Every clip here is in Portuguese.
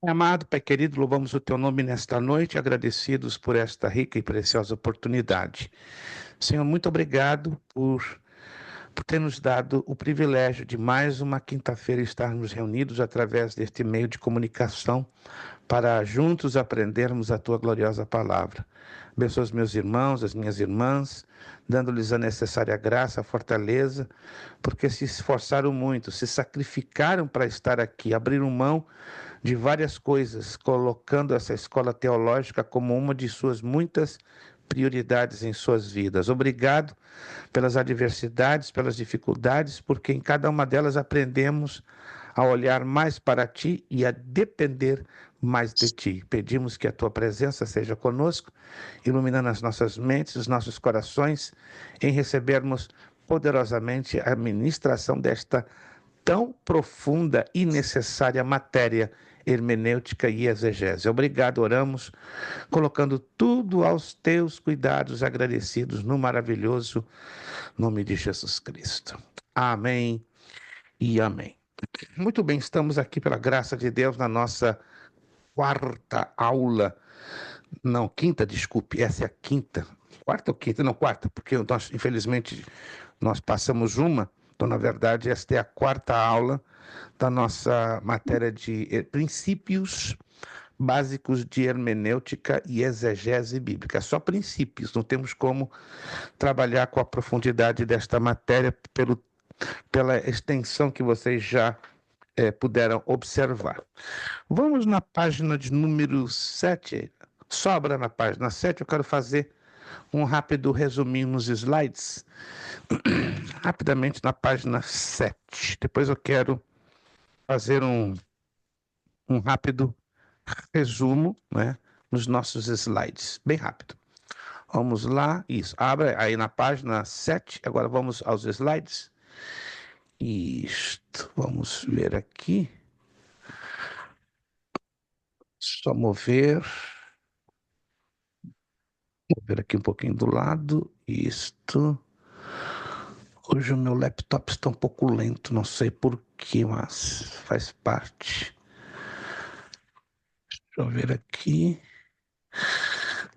Amado Pai querido, louvamos o Teu nome nesta noite, agradecidos por esta rica e preciosa oportunidade. Senhor, muito obrigado por ter nos dado o privilégio de mais uma quinta-feira estarmos reunidos através deste meio de comunicação para juntos aprendermos a Tua gloriosa palavra. Abençoa os meus irmãos, as minhas irmãs, dando-lhes a necessária graça, a fortaleza, porque se esforçaram muito, se sacrificaram para estar aqui, abriram mão de várias coisas, colocando essa escola teológica como uma de suas muitas prioridades em suas vidas. Obrigado pelas adversidades, pelas dificuldades, porque em cada uma delas aprendemos a olhar mais para Ti e a depender mais de Ti. Pedimos que a Tua presença seja conosco, iluminando as nossas mentes, os nossos corações, em recebermos poderosamente a ministração desta tão profunda e necessária matéria hermenêutica e exegese. Obrigado, oramos, colocando tudo aos teus cuidados, agradecidos no maravilhoso nome de Jesus Cristo. Amém e amém. Muito bem, estamos aqui pela graça de Deus na nossa quarta aula. Não, quinta, desculpe, essa é a quinta. Quarta ou quinta? Não, quarta, porque nós, infelizmente, nós passamos uma. Então, na verdade, esta é a quarta aula da nossa matéria de princípios básicos de hermenêutica e exegese bíblica. Só princípios, não temos como trabalhar com a profundidade desta matéria pela extensão que vocês já puderam observar. Vamos na página de número 7. Sobra na página 7, eu quero fazer um rápido resuminho nos slides. Rapidamente na página 7. Depois eu quero fazer um rápido resumo, né, nos nossos slides, bem rápido. Vamos lá, isso, abre aí na página 7, agora vamos aos slides. Isto, vamos ver aqui. Só mover aqui um pouquinho do lado, isto. Hoje o meu laptop está um pouco lento, não sei porquê, mas faz parte. Deixa eu ver aqui.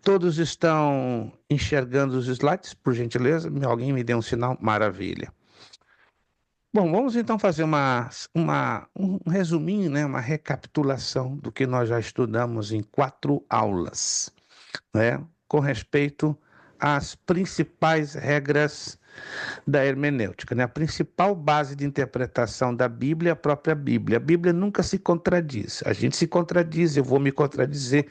Todos estão enxergando os slides, por gentileza? Alguém me dê um sinal? Maravilha. Bom, vamos então fazer um resuminho, né, uma recapitulação do que nós já estudamos em 4 aulas, né, com respeito às principais regras da hermenêutica, né? A principal base de interpretação da Bíblia é a própria Bíblia. A Bíblia nunca se contradiz. A gente se contradiz, eu vou me contradizer,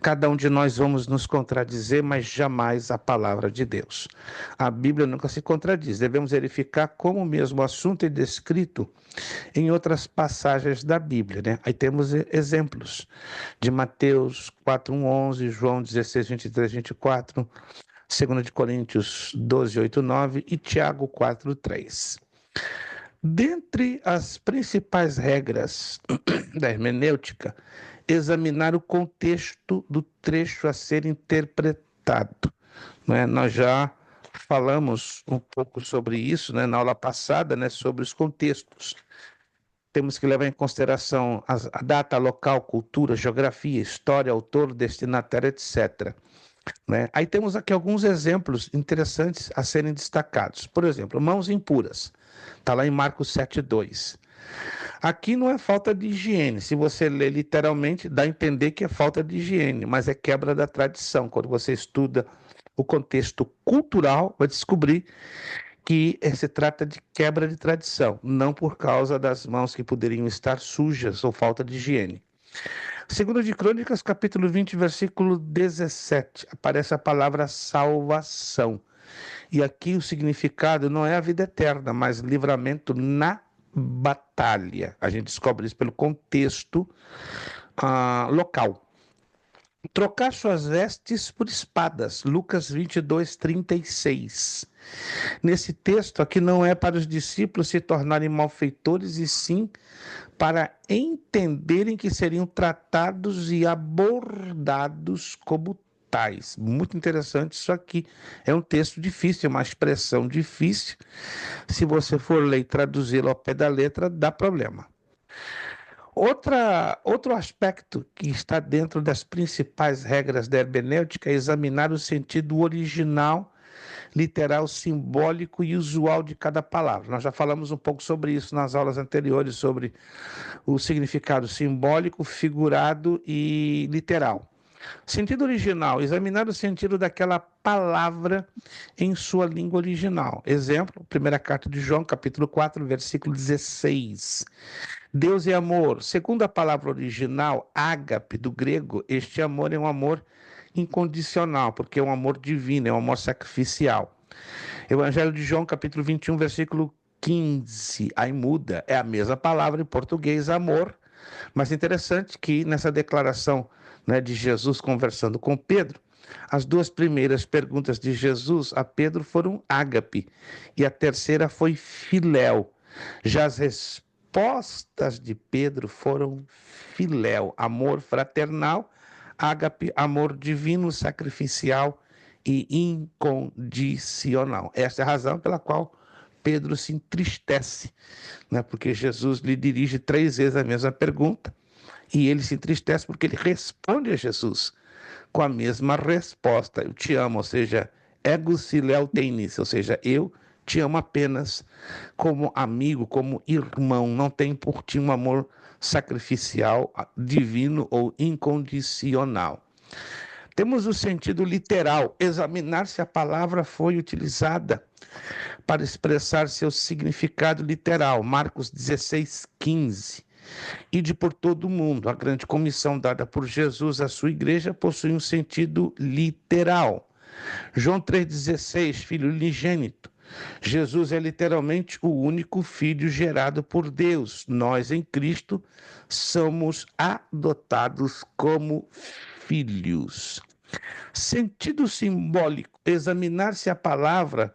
cada um de nós vamos nos contradizer, mas jamais a palavra de Deus. A Bíblia nunca se contradiz. Devemos verificar como o mesmo assunto é descrito em outras passagens da Bíblia, né? Aí temos exemplos de Mateus 4:11, João 16:23, 24, 2 de Coríntios 12, 8, 9 e Tiago 4:3. Dentre as principais regras da hermenêutica, examinar o contexto do trecho a ser interpretado, né? Nós já falamos um pouco sobre isso, né, na aula passada, né, sobre os contextos. Temos que levar em consideração a data, local, cultura, geografia, história, autor, destinatário, etc., né? Aí temos aqui alguns exemplos interessantes a serem destacados. Por exemplo, mãos impuras. Está lá em Marcos 7:2. Aqui não é falta de higiene. Se você ler literalmente, dá a entender que é falta de higiene, mas é quebra da tradição. Quando você estuda o contexto cultural, vai descobrir que se trata de quebra de tradição, não por causa das mãos que poderiam estar sujas ou falta de higiene. Segundo de Crônicas, capítulo 20, versículo 17, aparece a palavra salvação. E aqui o significado não é a vida eterna, mas livramento na batalha. A gente descobre isso pelo contexto local. Trocar suas vestes por espadas, Lucas 22:36. Nesse texto aqui não é para os discípulos se tornarem malfeitores, e sim para entenderem que seriam tratados e abordados como tais. Muito interessante isso aqui. É um texto difícil, é uma expressão difícil. Se você for ler e traduzi-lo ao pé da letra, dá problema. Outro aspecto que está dentro das principais regras da hermenêutica é examinar o sentido original, literal, simbólico e usual de cada palavra. Nós já falamos um pouco sobre isso nas aulas anteriores, sobre o significado simbólico, figurado e literal. Sentido original, examinar o sentido daquela palavra em sua língua original. Exemplo, primeira carta de João, capítulo 4, versículo 16. Deus é amor. Segundo a palavra original, ágape, do grego, este amor é um amor incondicional, porque é um amor divino, é um amor sacrificial. Evangelho de João, capítulo 21, versículo 15. Aí muda, é a mesma palavra em português, amor, mas interessante que nessa declaração, né, de Jesus conversando com Pedro, as duas primeiras perguntas de Jesus a Pedro foram ágape e a terceira foi filéu. Já as respostas de Pedro foram filéu, amor fraternal, ágape, amor divino, sacrificial e incondicional. Essa é a razão pela qual Pedro se entristece, né? Porque Jesus lhe dirige 3 vezes a mesma pergunta e ele se entristece porque ele responde a Jesus com a mesma resposta: eu te amo, ou seja, ego sileu tenis, ou seja, eu te amo apenas como amigo, como irmão, não tem por ti um amor sacrificial, divino ou incondicional. Temos o sentido literal, examinar se a palavra foi utilizada para expressar seu significado literal. Marcos 16:15. Ide por todo o mundo. A grande comissão dada por Jesus à sua igreja possui um sentido literal. João 3,16, filho unigênito. Jesus é literalmente o único filho gerado por Deus. Nós, em Cristo, somos adotados como filhos. Sentido simbólico. Examinar se a palavra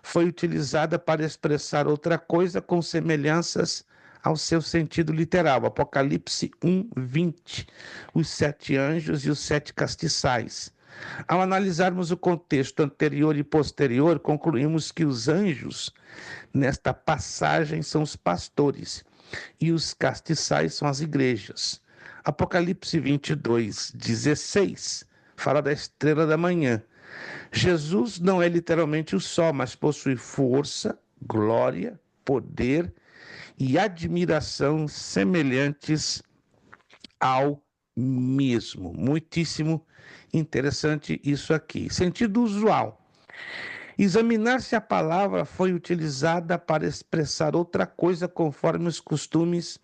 foi utilizada para expressar outra coisa com semelhanças ao seu sentido literal. Apocalipse 1:20. Os 7 anjos e os 7 castiçais. Ao analisarmos o contexto anterior e posterior, concluímos que os anjos, nesta passagem, são os pastores e os castiçais são as igrejas. Apocalipse 22:16 fala da estrela da manhã. Jesus não é literalmente o sol, mas possui força, glória, poder e admiração semelhantes ao mesmo. Muitíssimo interessante isso aqui. Sentido usual. Examinar se a palavra foi utilizada para expressar outra coisa conforme os costumes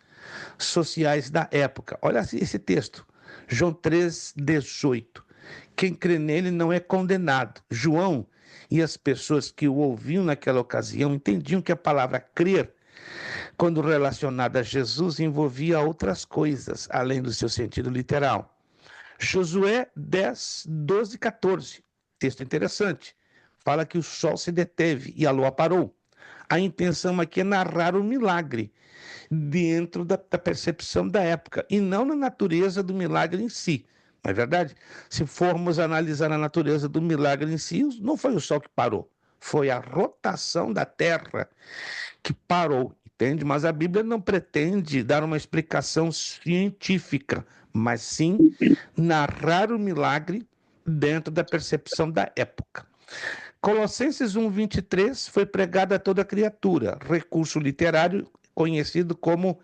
sociais da época. Olha esse texto, João 3:18. Quem crê nele não é condenado. João e as pessoas que o ouviam naquela ocasião entendiam que a palavra crer, quando relacionada a Jesus, envolvia outras coisas, além do seu sentido literal. Josué 10:12-14. Texto interessante. Fala que o sol se deteve e a lua parou. A intenção aqui é narrar o milagre dentro da percepção da época e não na natureza do milagre em si. Não é verdade? Se formos analisar a natureza do milagre em si, não foi o sol que parou, foi a rotação da Terra que parou, entende? Mas a Bíblia não pretende dar uma explicação científica, mas sim narrar o milagre dentro da percepção da época. Colossenses 1:23 foi pregado a toda criatura, recurso literário conhecido como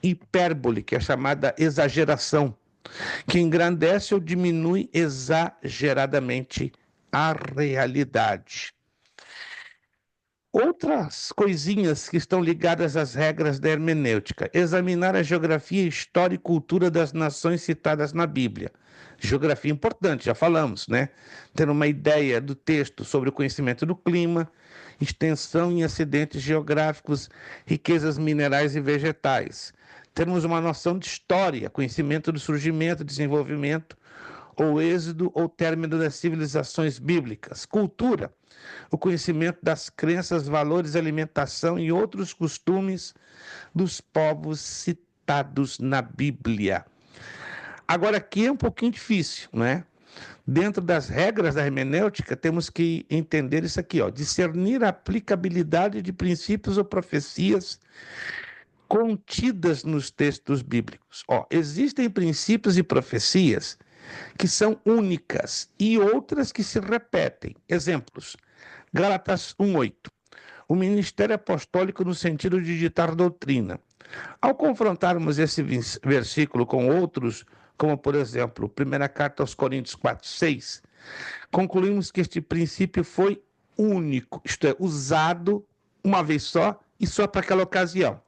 hipérbole, que é chamada exageração, que engrandece ou diminui exageradamente a realidade. Outras coisinhas que estão ligadas às regras da hermenêutica: examinar a geografia, história e cultura das nações citadas na Bíblia. Geografia importante, já falamos, né? Ter uma ideia do texto sobre o conhecimento do clima, extensão em acidentes geográficos, riquezas minerais e vegetais. Termos uma noção de história, conhecimento do surgimento, desenvolvimento, ou êxodo ou término das civilizações bíblicas. Cultura, o conhecimento das crenças, valores, alimentação e outros costumes dos povos citados na Bíblia. Agora, aqui é um pouquinho difícil, né? Dentro das regras da hermenêutica, temos que entender isso aqui, ó, discernir a aplicabilidade de princípios ou profecias contidas nos textos bíblicos. Existem princípios e profecias que são únicas e outras que se repetem. Exemplos: Gálatas 1:8. O ministério apostólico no sentido de ditar doutrina. Ao confrontarmos esse versículo com outros, como por exemplo, 1 carta aos Coríntios 4:6, concluímos que este princípio foi único, isto é, usado uma vez só e só para aquela ocasião.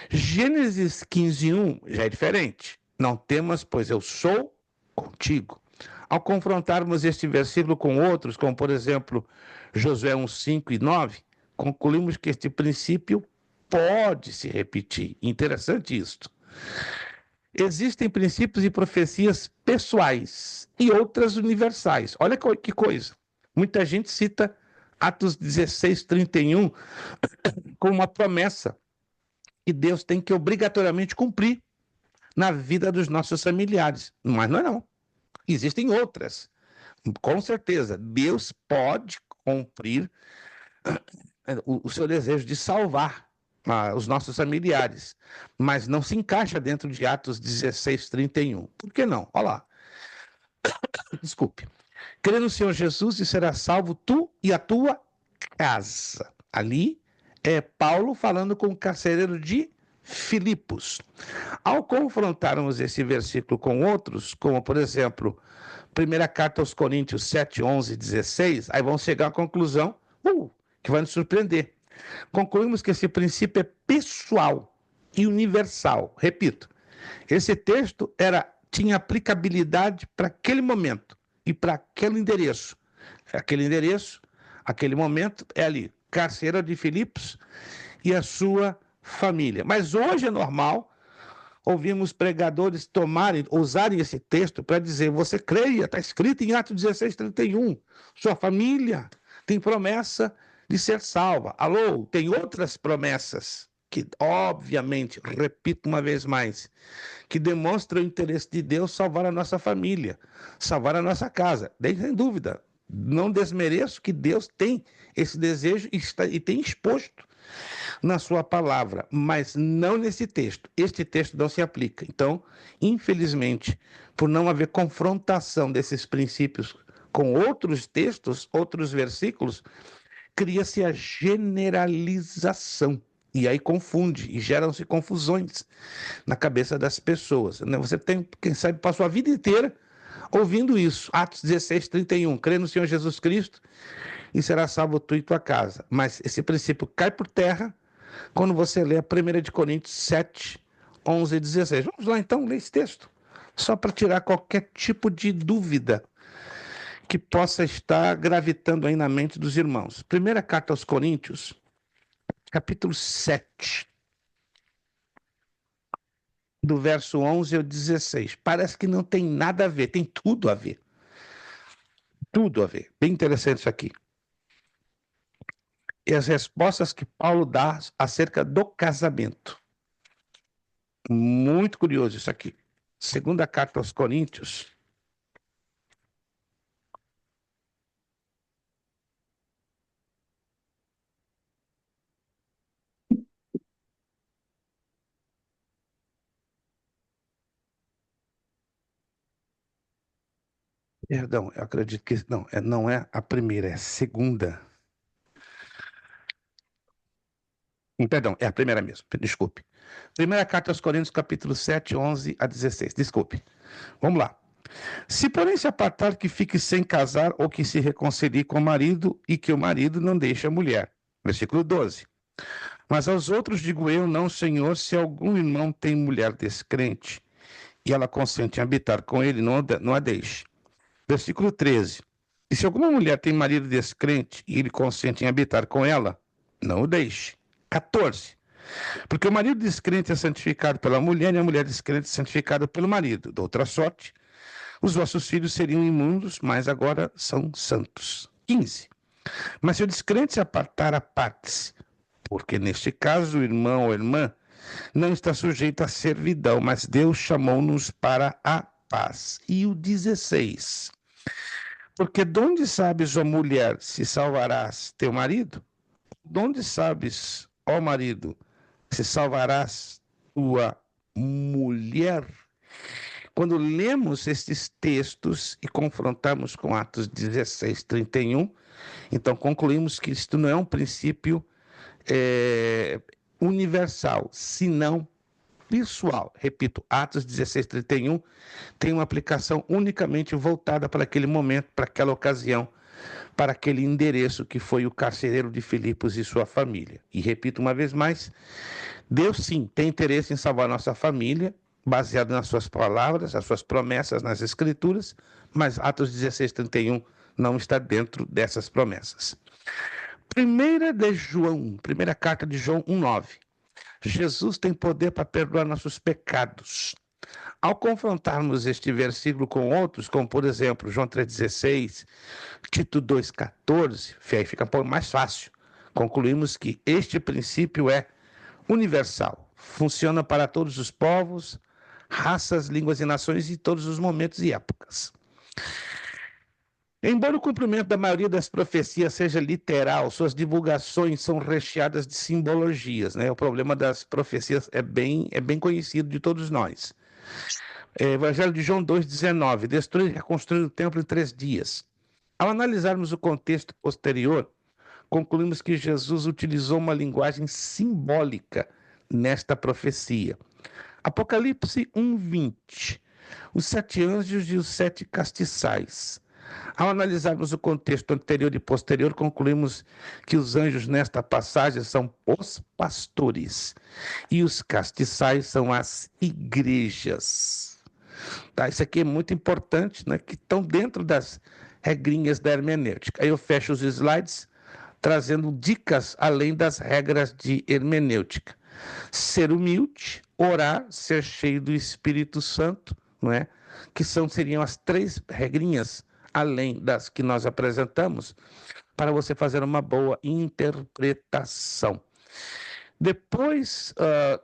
Gênesis 15:1 já é diferente. Não temas, pois eu sou contigo. Ao confrontarmos este versículo com outros, como por exemplo Josué 1:5 e 9, concluímos que este princípio pode se repetir. Interessante isto. Existem princípios e profecias pessoais e outras universais. Olha que coisa. Muita gente cita Atos 16:31 como uma promessa que Deus tem que obrigatoriamente cumprir na vida dos nossos familiares. Mas não é não. Existem outras. Com certeza, Deus pode cumprir o seu desejo de salvar os nossos familiares, mas não se encaixa dentro de Atos 16:31. Por que não? Olha lá. Desculpe. Crê no Senhor Jesus e será salvo tu e a tua casa. Ali é Paulo falando com o carcereiro de Filipos. Ao confrontarmos esse versículo com outros, como por exemplo, 1 carta aos Coríntios 7, 11 e 16, aí vamos chegar à conclusão que vai nos surpreender. Concluímos que esse princípio é pessoal e universal. Repito, esse texto tinha aplicabilidade para aquele momento e para aquele endereço. Aquele endereço, aquele momento é ali, carcereiro de Filipos e a sua família. Mas hoje é normal ouvimos pregadores usarem esse texto para dizer: você creia, está escrito em Atos 16:31, sua família tem promessa de ser salva. Alô, tem outras promessas que, obviamente, repito uma vez mais, que demonstram o interesse de Deus salvar a nossa família, salvar a nossa casa. Sem dúvida, não desmereço que Deus tem esse desejo e tem exposto na sua palavra, mas não nesse texto. Este texto não se aplica. Então, infelizmente, por não haver confrontação desses princípios com outros textos, outros versículos, cria-se a generalização. E aí confunde, e geram-se confusões na cabeça das pessoas. Você tem, quem sabe, passou a vida inteira ouvindo isso. Atos 16:31, crê no Senhor Jesus Cristo e será salvo tu e tua casa. Mas esse princípio cai por terra quando você lê a 1 de Coríntios 7, 11 e 16. Vamos lá então ler esse texto, só para tirar qualquer tipo de dúvida que possa estar gravitando aí na mente dos irmãos. Primeira carta aos Coríntios, capítulo 7, do verso 11 ao 16. Parece que não tem nada a ver, tem tudo a ver. Tudo a ver. Bem interessante isso aqui. E as respostas que Paulo dá acerca do casamento. Muito curioso isso aqui. Segunda carta aos Coríntios. Perdão, eu acredito que não é a primeira, é a segunda. Perdão, é a primeira mesmo, desculpe. Primeira carta aos Coríntios, capítulo 7, 11 a 16. Desculpe. Vamos lá. Se, porém, se apartar que fique sem casar ou que se reconcilie com o marido e que o marido não deixe a mulher. Versículo 12. Mas aos outros digo eu, não, Senhor, se algum irmão tem mulher descrente e ela consente em habitar com ele, não a deixe. Versículo 13. E se alguma mulher tem marido descrente e ele consente em habitar com ela, não o deixe. 14. Porque o marido descrente é santificado pela mulher e a mulher descrente é santificada pelo marido. De outra sorte, os vossos filhos seriam imundos, mas agora são santos. 15. Mas se o descrente se apartar, aparte-se, porque neste caso o irmão ou a irmã não está sujeito à servidão, mas Deus chamou-nos para a paz. E o 16. Porque de onde sabes, ó mulher, se salvarás teu marido? De onde sabes, ó marido, se salvarás tua mulher. Quando lemos estes textos e confrontamos com Atos 16, 31, então concluímos que isto não é um princípio universal, senão pessoal. Repito, Atos 16, 31 tem uma aplicação unicamente voltada para aquele momento, para aquela ocasião, para aquele endereço que foi o carcereiro de Filipos e sua família. E repito uma vez mais, Deus sim tem interesse em salvar nossa família, baseado nas suas palavras, as suas promessas nas Escrituras, mas Atos 16, 31 não está dentro dessas promessas. Primeira carta de João 1,9. Jesus tem poder para perdoar nossos pecados. Ao confrontarmos este versículo com outros, como por exemplo João 3,16, Tito 2,14, aí fica um pouco mais fácil. Concluímos que este princípio é universal, funciona para todos os povos, raças, línguas e nações e todos os momentos e épocas. Embora o cumprimento da maioria das profecias seja literal, suas divulgações são recheadas de simbologias, né? O problema das profecias é bem conhecido de todos nós. Evangelho de João 2,19, destruir e reconstruir o templo em 3 dias. Ao analisarmos o contexto posterior, concluímos que Jesus utilizou uma linguagem simbólica nesta profecia. Apocalipse 1,20, os 7 anjos e os 7 castiçais. Ao analisarmos o contexto anterior e posterior, concluímos que os anjos nesta passagem são os pastores e os castiçais são as igrejas. Tá? Isso aqui é muito importante, né? Que estão dentro das regrinhas da hermenêutica. Aí eu fecho os slides trazendo dicas além das regras de hermenêutica. Ser humilde, orar, ser cheio do Espírito Santo, não é? Que seriam as 3 regrinhas além das que nós apresentamos, para você fazer uma boa interpretação. Depois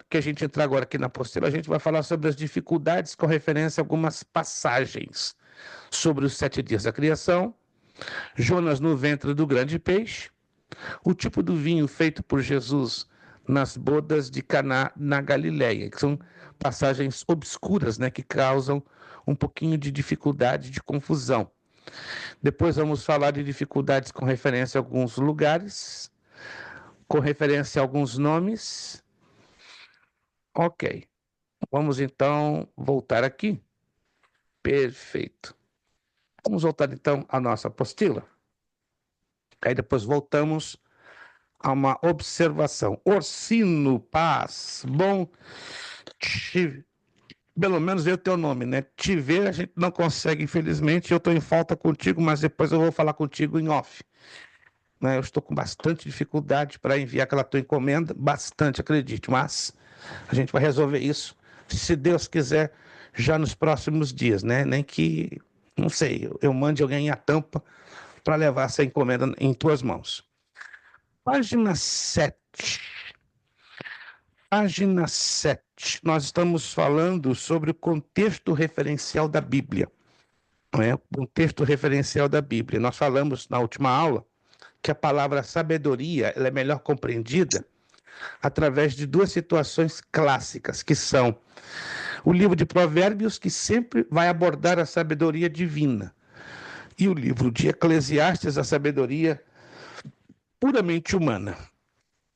que a gente entrar agora aqui na apostila, a gente vai falar sobre as dificuldades com referência a algumas passagens sobre os 7 dias da criação, Jonas no ventre do grande peixe, o tipo do vinho feito por Jesus nas bodas de Caná na Galileia, que são passagens obscuras, né, que causam um pouquinho de dificuldade, de confusão. Depois vamos falar de dificuldades com referência a alguns lugares, com referência a alguns nomes. Ok. Vamos então voltar aqui. Perfeito. Vamos voltar então à nossa apostila. Aí depois voltamos a uma observação. Orsino Paz, bom, pelo menos ver o teu nome, né? Te ver a gente não consegue, infelizmente. Eu estou em falta contigo, mas depois eu vou falar contigo em off. Né? Eu estou com bastante dificuldade para enviar aquela tua encomenda, bastante, acredite, mas a gente vai resolver isso, se Deus quiser, já nos próximos dias, né? Nem que, não sei, eu mande alguém a tampa para levar essa encomenda em tuas mãos. Página 7. Página 7. Nós estamos falando sobre o contexto referencial da Bíblia. Não é? O contexto referencial da Bíblia. Nós falamos na última aula que a palavra sabedoria ela é melhor compreendida através de 2 situações clássicas, que são o livro de Provérbios, que sempre vai abordar a sabedoria divina, e o livro de Eclesiastes, a sabedoria puramente humana.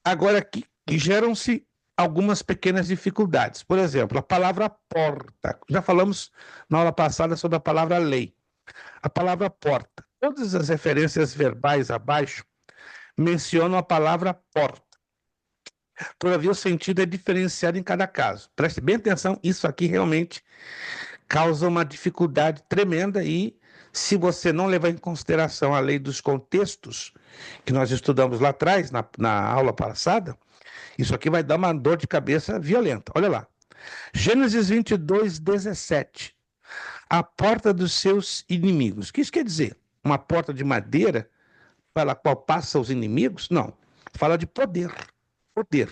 Agora aqui geram-se algumas pequenas dificuldades. Por exemplo, a palavra porta. Já falamos na aula passada sobre a palavra lei. A palavra porta. Todas as referências verbais abaixo mencionam a palavra porta. Todavia, o sentido é diferenciado em cada caso. Preste bem atenção, isso aqui realmente causa uma dificuldade tremenda e, se você não levar em consideração a lei dos contextos, que nós estudamos lá atrás, na aula passada, isso aqui vai dar uma dor de cabeça violenta. Olha lá. Gênesis 22, 17. A porta dos seus inimigos. O que isso quer dizer? Uma porta de madeira pela qual passam os inimigos? Não. Fala de poder. Poder.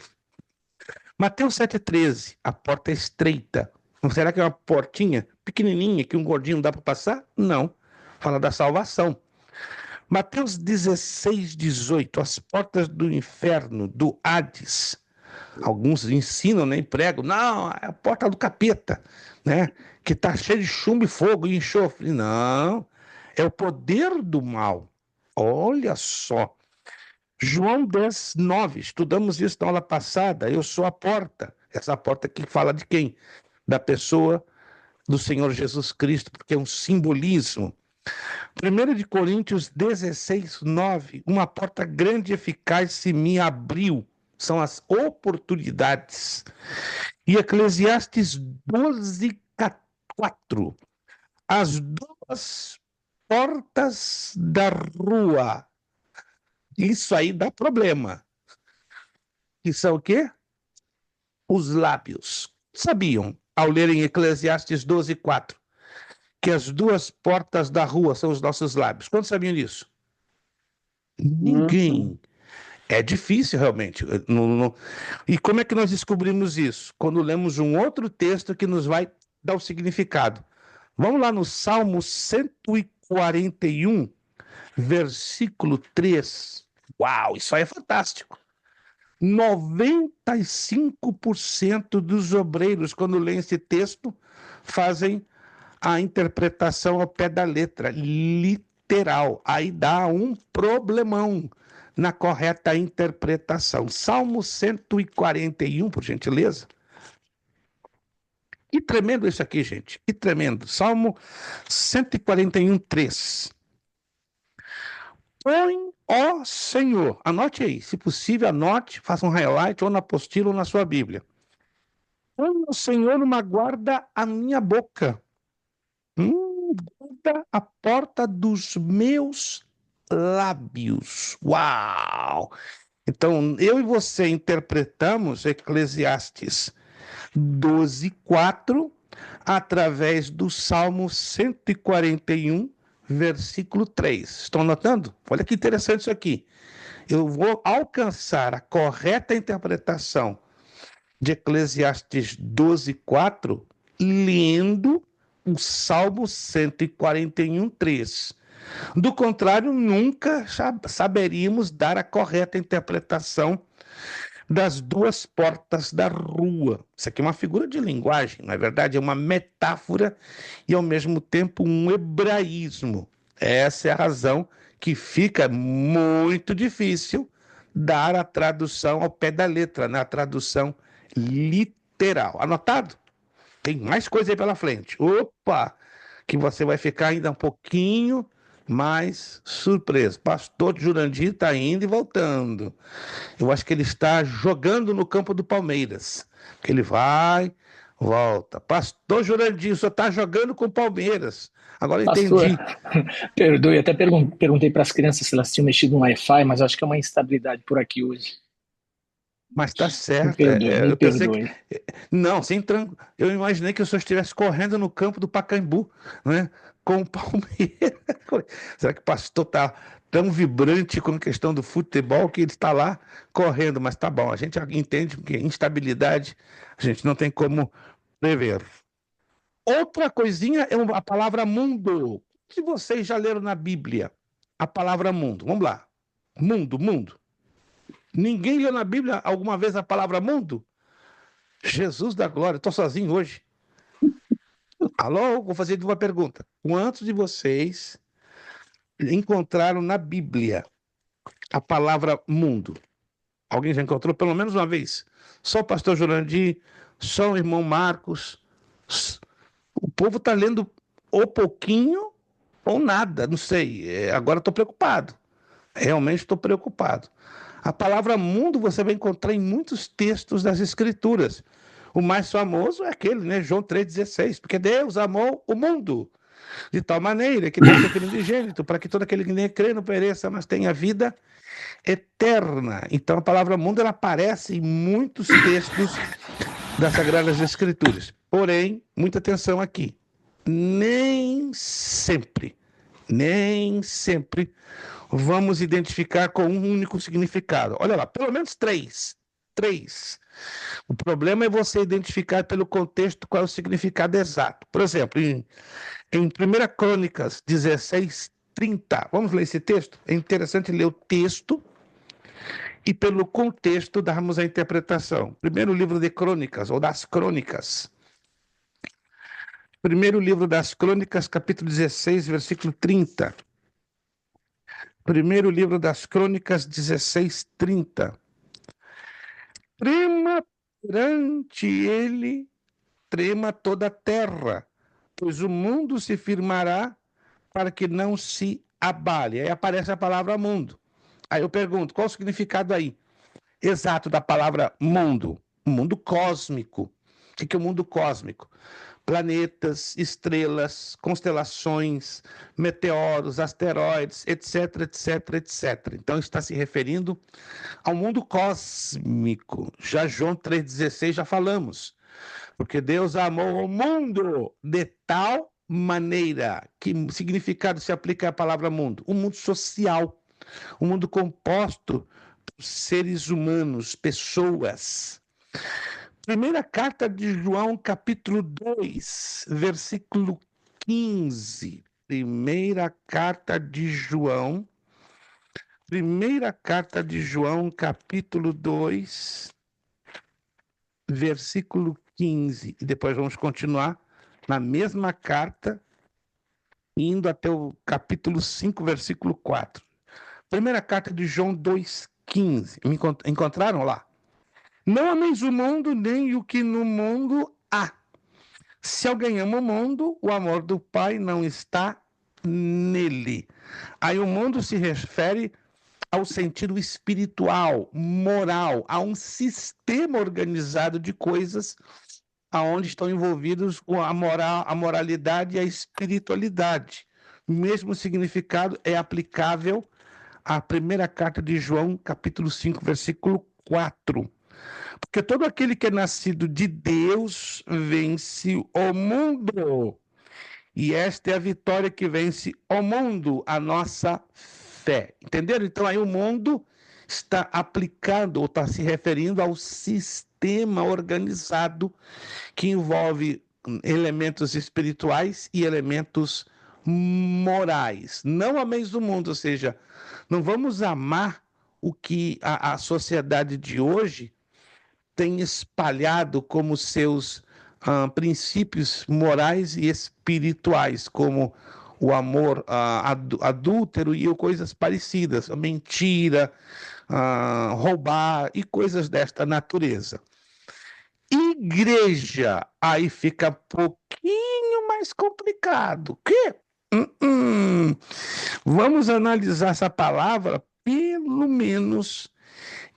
Mateus 7,13. A porta é estreita. Será que é uma portinha pequenininha que um gordinho não dá para passar? Não. Fala da salvação. Mateus 16, 18. As portas do inferno, do Hades, Alguns ensinam, nem pregam, não, é a porta do capeta, né? Que está cheia de chumbo e fogo e enxofre. Não, é o poder do mal. Olha só. João 10, 9, estudamos isso na aula passada. Eu sou a porta. Essa porta aqui fala de quem? Da pessoa do Senhor Jesus Cristo, porque é um simbolismo. 1 de Coríntios 16, 9, uma porta grande e eficaz se me abriu. São as oportunidades. E Eclesiastes 12, 4, as duas portas da rua. Isso aí dá problema. Que são o quê? Os lábios. Sabiam, ao lerem Eclesiastes 12, 4, que as duas portas da rua são os nossos lábios. Quantos sabiam disso? Uhum. Ninguém. É difícil, realmente. E como é que nós descobrimos isso? Quando lemos um outro texto que nos vai dar o significado. Vamos lá no Salmo 141, versículo 3. Uau, isso aí é fantástico. 95% dos obreiros, quando leem esse texto, fazem a interpretação ao pé da letra, literal. Aí dá um problemão na correta interpretação. Salmo 141, por gentileza. Que tremendo isso aqui, gente. Que tremendo. Salmo 141, 3. Põe, ó Senhor, anote aí, se possível, anote, faça um highlight ou na apostila ou na sua Bíblia. Põe, ó Senhor, uma guarda à minha boca. Guarda a porta dos meus lábios. Uau! Então, eu e você interpretamos Eclesiastes 12, 4, através do Salmo 141, versículo 3. Estão notando? Olha que interessante isso aqui. Eu vou alcançar a correta interpretação de Eclesiastes 12, 4, lendo o Salmo 141, 3. Do contrário, nunca saberíamos dar a correta interpretação das duas portas da rua. Isso aqui é uma figura de linguagem, na verdade, é uma metáfora e, ao mesmo tempo, um hebraísmo. Essa é a razão que fica muito difícil dar a tradução ao pé da letra, na tradução literal. Anotado? Tem mais coisa aí pela frente. Opa! Que você vai ficar ainda um pouquinho mais surpreso. Pastor Jurandir está indo e voltando. Eu acho que ele está jogando no campo do Palmeiras. Ele vai, volta. Pastor Jurandir, só está jogando com o Palmeiras. Agora eu Pastor, entendi. perdoe, até perguntei para as crianças se elas tinham mexido no Wi-Fi, mas acho que é uma instabilidade por aqui hoje. Mas está Me certo. perdoe, me Eu pensei que. perdoe. Não, sem tranco. Eu imaginei que o senhor estivesse correndo no campo do Pacaembu, né? Com o Palmeiras. Será que o pastor está tão vibrante com a questão do futebol que ele está lá correndo? Mas tá bom, a gente entende que instabilidade a gente não tem como prever. Outra coisinha é a palavra mundo. Se vocês já leram na Bíblia a palavra mundo, vamos lá. Mundo, mundo. Ninguém leu na Bíblia alguma vez a palavra mundo? Jesus da glória, estou sozinho hoje. Alô, vou fazer uma pergunta. Quantos de vocês encontraram na Bíblia a palavra mundo? Alguém já encontrou pelo menos uma vez? Só o pastor Jurandir, só o irmão Marcos. O povo está lendo ou pouquinho ou nada, não sei. Agora estou preocupado. Realmente estou preocupado. A palavra mundo você vai encontrar em muitos textos das Escrituras. O mais famoso é aquele, né? João 3,16. Porque Deus amou o mundo de tal maneira que deu seu Filho unigênito, para que todo aquele que nele crê não pereça, mas tenha vida eterna. Então a palavra mundo ela aparece em muitos textos das Sagradas Escrituras. Porém, muita atenção aqui. Nem sempre vamos identificar com um único significado. Olha lá, pelo menos três. Três. O problema é você identificar pelo contexto qual é o significado exato. Por exemplo, em 1 Crônicas 16, 30, vamos ler esse texto? É interessante ler o texto e pelo contexto darmos a interpretação. Primeiro livro de Crônicas, ou das Crônicas. Primeiro livro das Crônicas, capítulo 16, versículo 30. Primeiro livro das Crônicas, 16, 30. Trema perante ele, trema toda a terra, pois o mundo se firmará para que não se abale. Aí aparece a palavra mundo. Aí eu pergunto, qual o significado aí exato da palavra mundo? Mundo cósmico. O que é o mundo cósmico? Planetas, estrelas, constelações, meteoros, asteroides, etc, etc, etc. Então está se referindo ao mundo cósmico. Já João 3,16 já falamos. Porque Deus amou o mundo de tal maneira. Que significado se aplica à palavra mundo? O mundo social, um mundo composto por seres humanos, pessoas. Primeira carta de João, capítulo 2, versículo 15. Primeira carta de João, capítulo 2, versículo 15. E depois vamos continuar na mesma carta, indo até o capítulo 5, versículo 4. Primeira carta de João 2,15. Encontraram lá? Não ameis o mundo, nem o que no mundo há. Se alguém ama o mundo, o amor do Pai não está nele. Aí o mundo se refere ao sentido espiritual, moral, a um sistema organizado de coisas aonde estão envolvidos a moralidade e a espiritualidade. O mesmo significado é aplicável à primeira carta de João, capítulo 5, versículo 4. Porque todo aquele que é nascido de Deus vence o mundo. E esta é a vitória que vence o mundo, a nossa fé. Entenderam? Então aí o mundo está aplicado ou está se referindo ao sistema organizado que envolve elementos espirituais e elementos morais. Não ameis o mundo, ou seja, não vamos amar o que a sociedade de hoje tem espalhado como seus princípios morais e espirituais, como o amor adúltero e coisas parecidas, a mentira, roubar e coisas desta natureza. Igreja, aí fica um pouquinho mais complicado. Que? Vamos analisar essa palavra pelo menos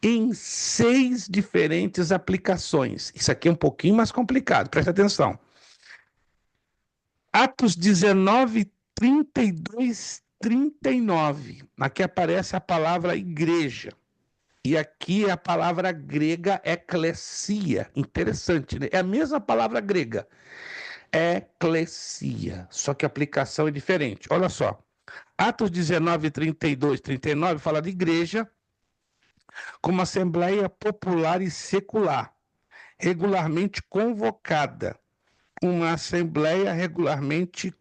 em 6 diferentes aplicações. Isso aqui é um pouquinho mais complicado, presta atenção. Atos 19, 32, 39. Aqui aparece a palavra igreja. E aqui a palavra grega eclesia. Interessante, né? É a mesma palavra grega. Eclesia. Só que a aplicação é diferente. Olha só. Atos 19, 32, 39 fala de igreja como assembleia popular e secular, regularmente convocada. Uma assembleia regularmente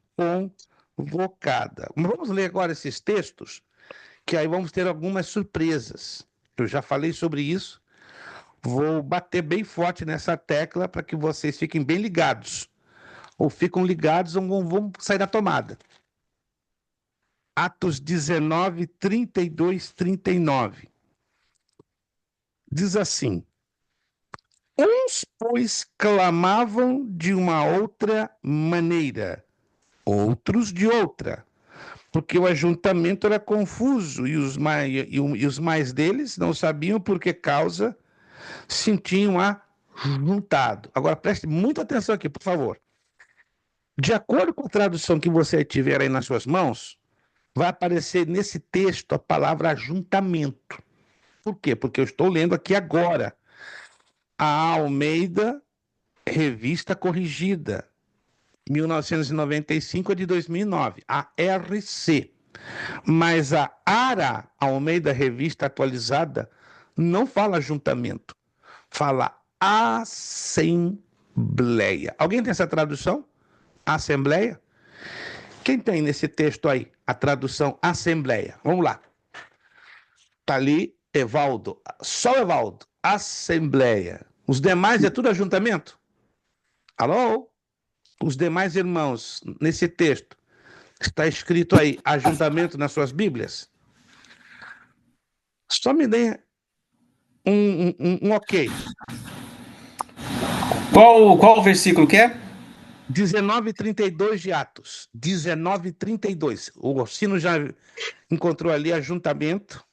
convocada. Vamos ler agora esses textos, que aí vamos ter algumas surpresas. Eu já falei sobre isso. Vou bater bem forte nessa tecla para que vocês fiquem bem ligados. Ou ficam ligados ou vão sair da tomada. Atos 19, 32, 39. Diz assim: uns, pois, clamavam de uma outra maneira, outros de outra, porque o ajuntamento era confuso e os mais deles não sabiam por que causa sentiam ajuntado. Agora preste muita atenção aqui, por favor. De acordo com a tradução que você tiver aí nas suas mãos, vai aparecer nesse texto a palavra ajuntamento. Por quê? Porque eu estou lendo aqui agora a Almeida Revista Corrigida, 1995 a de 2009, a RC. Mas a ARA, Almeida Revista Atualizada, não fala ajuntamento, fala assembleia. Alguém tem essa tradução? Assembleia? Quem tem nesse texto aí a tradução assembleia? Vamos lá. Está ali Evaldo, só Evaldo. Assembleia. Os demais é tudo ajuntamento? Alô? Os demais irmãos, nesse texto, está escrito aí, ajuntamento nas suas Bíblias? Só me dê um ok. Qual o versículo que é? 19:32 de Atos. 19:32. O Orsino já encontrou ali ajuntamento.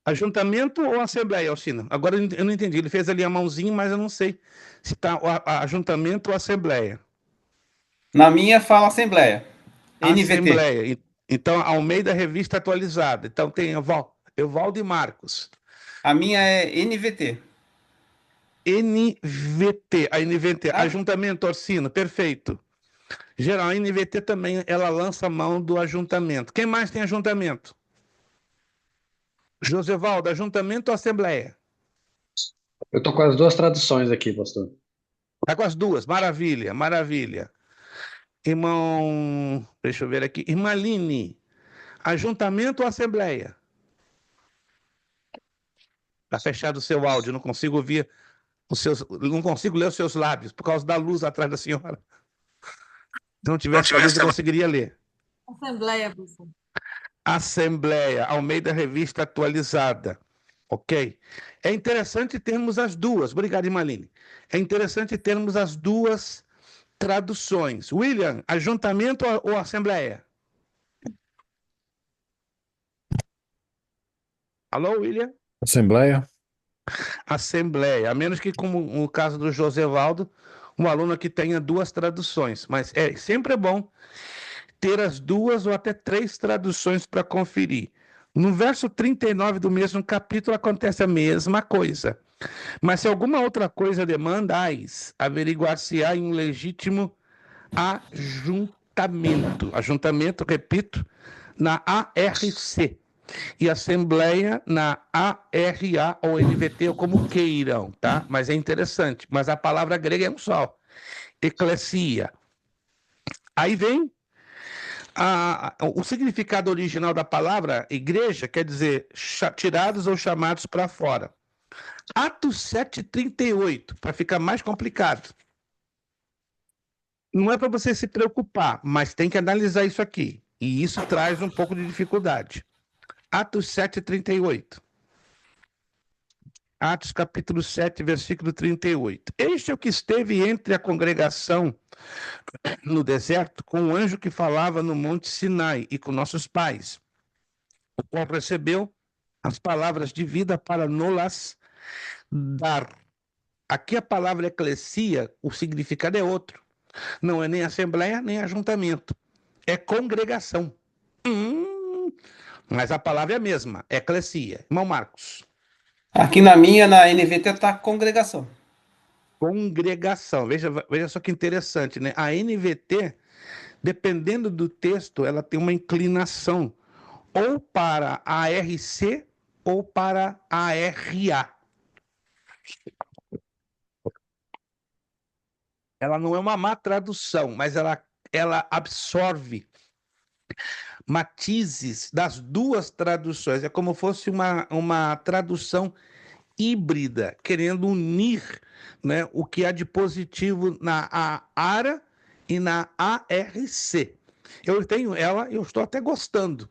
Ajuntamento ou assembleia, Orsino? Agora eu não entendi. Ele fez ali a mãozinha, mas eu não sei se está ajuntamento ou assembleia. Na minha fala Assembleia. NVT. Assembleia. Então, Almeida Revista Atualizada. Então, tem Evaldo e Marcos. A minha é NVT. NVT. A NVT. Tá? Ajuntamento, Orsino. Perfeito. Geral, a NVT também, ela lança mão do ajuntamento. Quem mais tem ajuntamento? Josevaldo, ajuntamento ou assembleia? Eu tô com as duas traduções aqui, pastor. Tá com as duas. Maravilha, maravilha. Irmão, deixa eu ver aqui. Irmã Aline, ajuntamento ou assembleia? Tá fechado o seu áudio, não consigo ouvir não consigo ler os seus lábios por causa da luz atrás da senhora. Se não tivesse a luz, eu conseguiria ler. Assembleia, professor. Assembleia, Almeida Revista Atualizada. Ok? É interessante termos as duas. Obrigado, Imaline. É interessante termos as duas traduções. William, ajuntamento ou assembleia? Alô, William? Assembleia? Assembleia, a menos que, como no caso do Josevaldo, um aluno que tenha duas traduções. Mas sempre é bom ter as duas ou até três traduções para conferir. No verso 39 do mesmo capítulo acontece a mesma coisa. Mas se alguma outra coisa demandais, averiguar-se-á em um legítimo ajuntamento. Ajuntamento, repito, na ARC. E assembleia na ARA ou NVT, ou como queiram, tá? Mas é interessante. Mas a palavra grega é um só. Eclesia. Aí vem o significado original da palavra igreja, quer dizer tirados ou chamados para fora. Atos 7:38, para ficar mais complicado. Não é para você se preocupar, mas tem que analisar isso aqui. E isso traz um pouco de dificuldade. Atos 7:38. Atos capítulo 7, versículo 38. Este é o que esteve entre a congregação no deserto com o anjo que falava no monte Sinai e com nossos pais, o qual recebeu as palavras de vida para nos dar. Aqui a palavra eclesia, o significado é outro. Não é nem assembleia, nem ajuntamento. É congregação. Mas a palavra é a mesma, eclesia. Irmão Marcos. Aqui na minha, na NVT, tá congregação. Congregação. Veja só que interessante, né? A NVT, dependendo do texto, ela tem uma inclinação ou para a ARC ou para a ARA. Ela não é uma má tradução, mas ela absorve matizes das duas traduções. É como fosse uma tradução híbrida, querendo unir, né, o que há de positivo na ARA e na ARC. Eu tenho ela, eu estou até gostando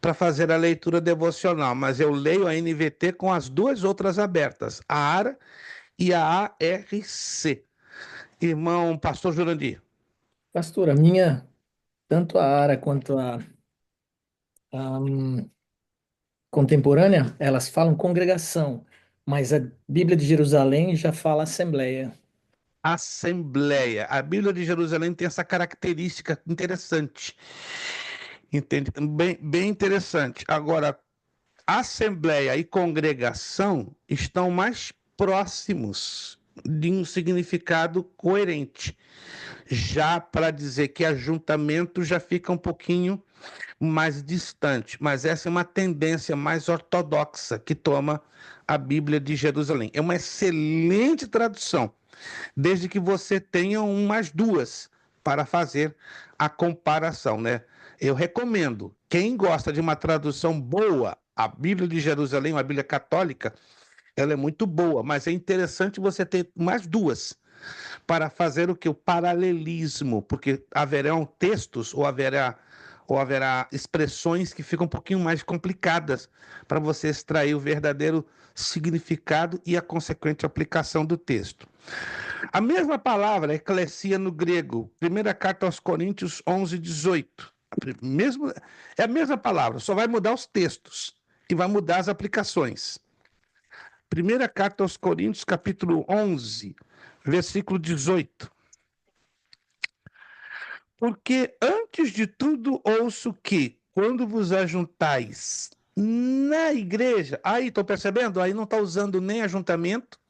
para fazer a leitura devocional, mas eu leio a NVT com as duas outras abertas, a ARA e a ARC. Irmão Pastor Jurandir. Pastor, a minha, tanto a ARA quanto a, contemporânea, elas falam congregação, mas a Bíblia de Jerusalém já fala assembleia. Assembleia. A Bíblia de Jerusalém tem essa característica interessante. Entende? Bem interessante. Agora, assembleia e congregação estão mais próximos de um significado coerente. Já para dizer que ajuntamento já fica um pouquinho mais distante, mas essa é uma tendência mais ortodoxa que toma a Bíblia de Jerusalém. É uma excelente tradução, desde que você tenha umas duas para fazer a comparação, né? Eu recomendo, quem gosta de uma tradução boa, A Bíblia de Jerusalém, uma Bíblia católica, ela é muito boa, mas é interessante você ter mais duas para fazer o que? O paralelismo, porque haverão textos ou haverá expressões que ficam um pouquinho mais complicadas para você extrair o verdadeiro significado e a consequente aplicação do texto. A mesma palavra, eclesia no grego, primeira carta aos Coríntios 11:18. É a mesma palavra, só vai mudar os textos e vai mudar as aplicações. Primeira carta aos Coríntios, capítulo 11, versículo 18. Porque antes de tudo ouço que, quando vos ajuntais na igreja, aí estão percebendo? Aí não está usando nem ajuntamento,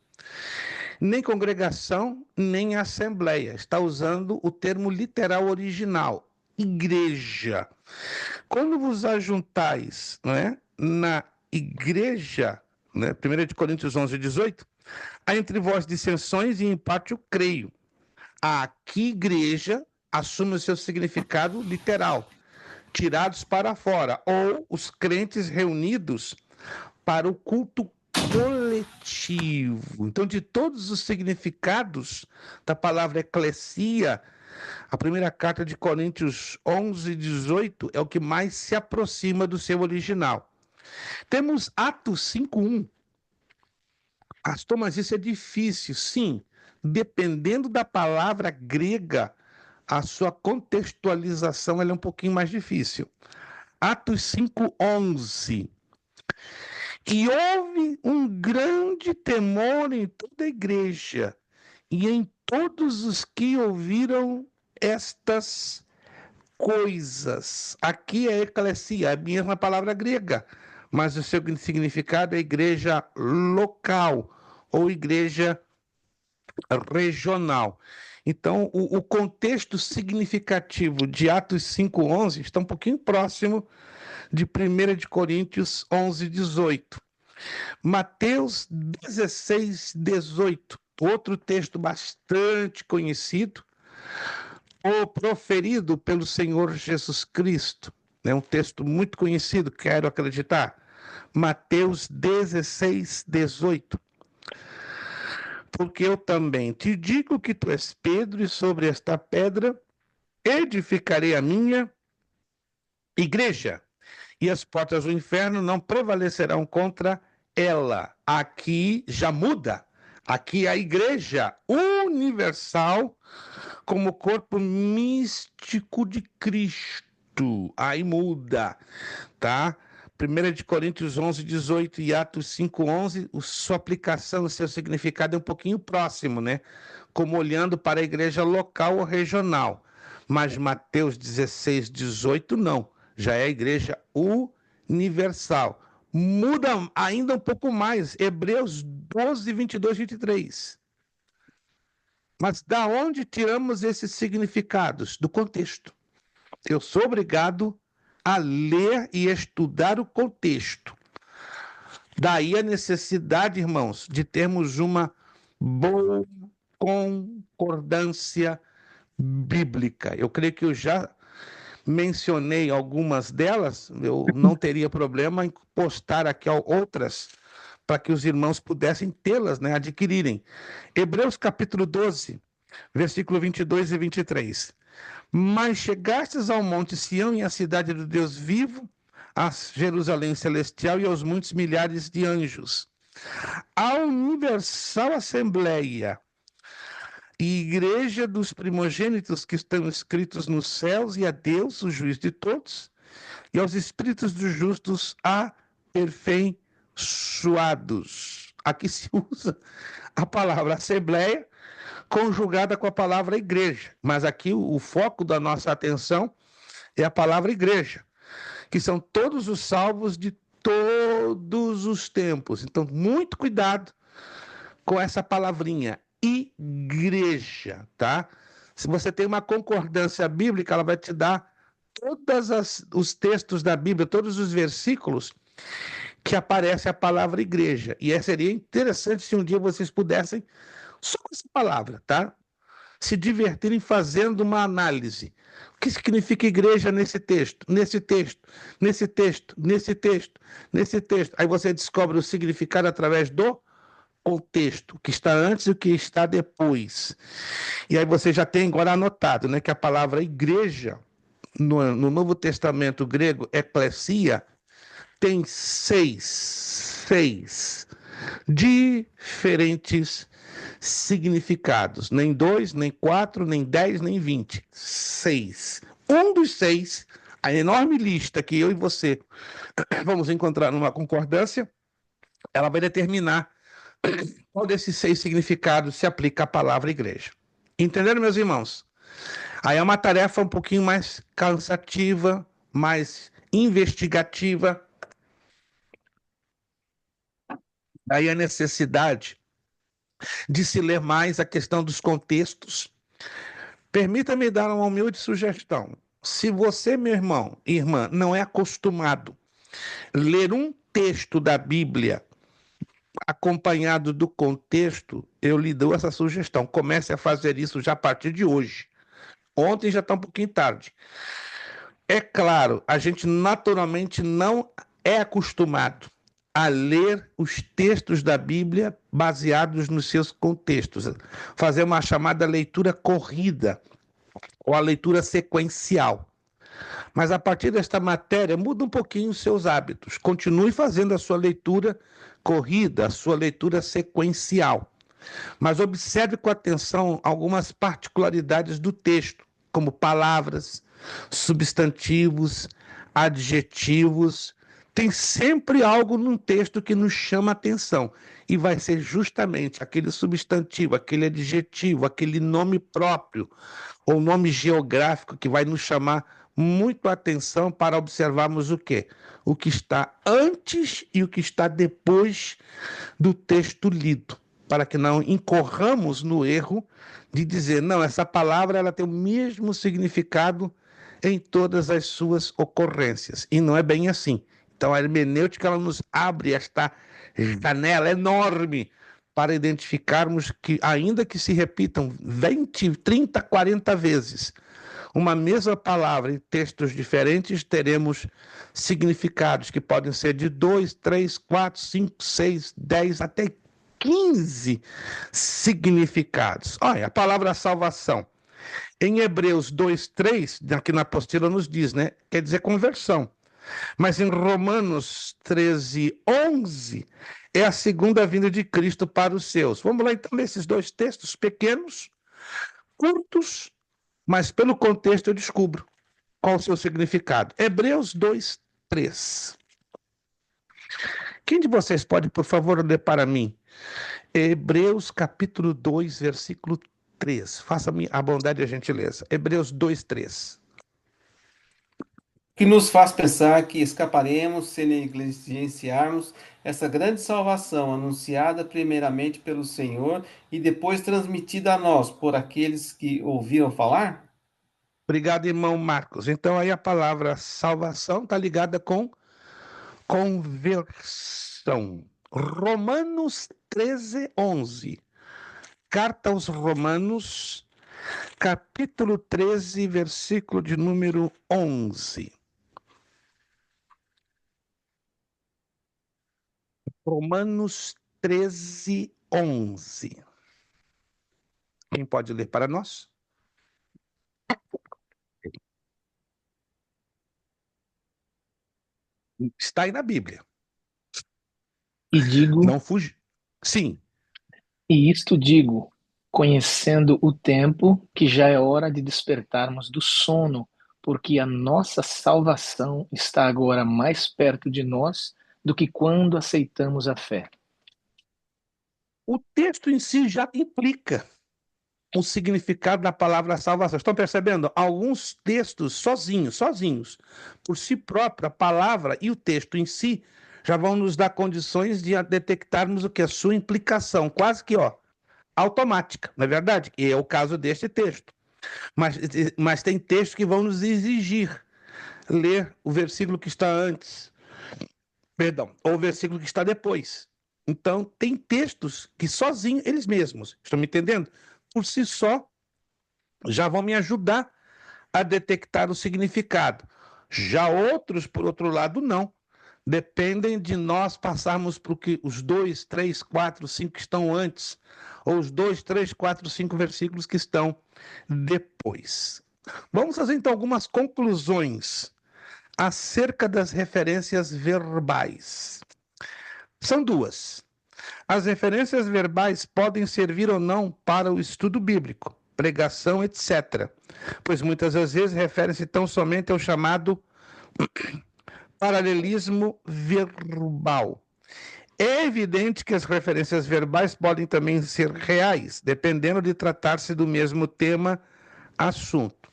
nem congregação, nem assembleia. Está usando o termo literal original, igreja. Quando vos ajuntais, não é, na igreja, né, 1 Coríntios 11:18, há entre vós dissensões e em parte eu creio. Aqui igreja assume o seu significado literal, tirados para fora, ou os crentes reunidos para o culto coletivo. Então, de todos os significados da palavra eclesia, a primeira carta de Coríntios 11:18 é o que mais se aproxima do seu original. Temos Atos 5:1. Pastor, mas isso é difícil. Sim, dependendo da palavra grega, a sua contextualização ela é um pouquinho mais difícil. Atos 5:11. E houve um grande temor em toda a igreja e em todos os que ouviram estas coisas. Aqui é eclesia, é a mesma palavra grega, mas o seu significado é igreja local ou igreja regional. Então, o contexto significativo de Atos 5:11 está um pouquinho próximo de 1 de Coríntios 11:18. Mateus 16:18, outro texto bastante conhecido, ou proferido pelo Senhor Jesus Cristo. É um texto muito conhecido, quero acreditar. Mateus 16:18. Porque eu também te digo que tu és Pedro, e sobre esta pedra edificarei a minha igreja, e as portas do inferno não prevalecerão contra ela. Aqui já muda. Aqui a igreja universal como corpo místico de Cristo. Aí muda, tá? 1 de Coríntios 11:18 e Atos 5:11, sua aplicação, o seu significado é um pouquinho próximo, né? Como olhando para a igreja local ou regional. Mas Mateus 16:18 não, já é a igreja universal. Muda ainda um pouco mais, Hebreus 12:22-23. Mas da onde tiramos esses significados? Do contexto. Eu sou obrigado a ler e estudar o contexto. Daí a necessidade, irmãos, de termos uma boa concordância bíblica. Eu creio que eu já mencionei algumas delas, eu não teria problema em postar aqui outras para que os irmãos pudessem tê-las, né, adquirirem. Hebreus capítulo 12, versículo 22 e 23. Mas chegastes ao monte Sião e à cidade do Deus vivo, a Jerusalém celestial e aos muitos milhares de anjos, a universal assembleia e igreja dos primogênitos que estão escritos nos céus, e a Deus, o juiz de todos, e aos espíritos dos justos aperfeiçoados. Aqui se usa a palavra assembleia conjugada com a palavra igreja, mas aqui o foco da nossa atenção é a palavra igreja, que são todos os salvos de todos os tempos. Então, muito cuidado com essa palavrinha, igreja, tá? Se você tem uma concordância bíblica, ela vai te dar todos os textos da Bíblia, todos os versículos que aparece a palavra igreja. E seria interessante se um dia vocês pudessem, só com essa palavra, tá? se divertirem fazendo uma análise. O que significa igreja nesse texto, nesse texto, nesse texto, nesse texto, nesse texto? Aí você descobre o significado através do contexto, o que está antes e o que está depois. E aí você já tem agora anotado, né, que a palavra igreja no Novo Testamento grego, eclesia, tem seis diferentes significados. Nem 2, nem 4, nem 10, nem 20. 6. Um dos 6, a enorme lista que eu e você vamos encontrar numa concordância, ela vai determinar qual desses 6 significados se aplica à palavra igreja. Entenderam, meus irmãos? Aí é uma tarefa um pouquinho mais cansativa, mais investigativa. Aí a necessidade de se ler mais a questão dos contextos. Permita-me dar uma humilde sugestão. Se você, meu irmão, irmã, não é acostumado a ler um texto da Bíblia acompanhado do contexto, eu lhe dou essa sugestão. Comece a fazer isso já a partir de hoje. Ontem já está um pouquinho tarde. É claro, a gente naturalmente não é acostumado a ler os textos da Bíblia baseados nos seus contextos, fazer uma chamada leitura corrida ou a leitura sequencial. Mas a partir desta matéria, muda um pouquinho os seus hábitos. Continue fazendo a sua leitura corrida, a sua leitura sequencial. Mas observe com atenção algumas particularidades do texto, como palavras, substantivos, adjetivos. Tem sempre algo num texto que nos chama a atenção. E vai ser justamente aquele substantivo, aquele adjetivo, aquele nome próprio, ou nome geográfico que vai nos chamar muito a atenção para observarmos o quê? O que está antes e o que está depois do texto lido, para que não incorramos no erro de dizer, não, essa palavra ela tem o mesmo significado em todas as suas ocorrências. E não é bem assim. Então a hermenêutica ela nos abre esta janela enorme para identificarmos que, ainda que se repitam 20, 30, 40 vezes, uma mesma palavra em textos diferentes, teremos significados que podem ser de 2, 3, 4, 5, 6, 10, até 15 significados. Olha, a palavra salvação. Em Hebreus 2, 3, aqui na apostila nos diz, né? Quer dizer conversão. Mas em Romanos 13, 11, é a segunda vinda de Cristo para os seus. Vamos lá então nesses dois textos pequenos, curtos, mas pelo contexto eu descubro qual o seu significado. Hebreus 2, 3. Quem de vocês pode, por favor, ler para mim? Hebreus capítulo 2, versículo 3. Faça-me a bondade e a gentileza. Hebreus 2, 3. Que nos faz pensar que escaparemos se negligenciarmos essa grande salvação anunciada primeiramente pelo Senhor e depois transmitida a nós por aqueles que ouviram falar? Obrigado, irmão Marcos. Então, aí a palavra salvação está ligada com conversão. Romanos 13, 11. Carta aos Romanos, capítulo 13, versículo de número 11. Romanos 13, 11. Quem pode ler para nós? Está aí na Bíblia. E digo, Não fuja. Sim. e isto digo, conhecendo o tempo, que já é hora de despertarmos do sono, porque a nossa salvação está agora mais perto de nós do que quando aceitamos a fé. O texto em si já implica o significado da palavra salvação. Estão percebendo? Alguns textos sozinhos, por si própria, a palavra e o texto em si já vão nos dar condições de detectarmos o que é a sua implicação, quase que automática, não é verdade? E é o caso deste texto. Mas tem textos que vão nos exigir ler o versículo que está antes, ou o versículo que está depois. Então, tem textos que sozinhos, eles mesmos, estão me entendendo? Por si só, já vão me ajudar a detectar o significado. Já outros, por outro lado, não. Dependem de nós passarmos por que os 2, 3, 4, 5 que estão antes, ou os 2, 3, 4, 5 versículos que estão depois. Vamos fazer então algumas conclusões acerca das referências verbais. São duas. As referências verbais podem servir ou não para o estudo bíblico, pregação, etc., pois muitas das vezes refere-se tão somente ao chamado paralelismo verbal. É evidente que as referências verbais podem também ser reais, dependendo de tratar-se do mesmo tema, assunto.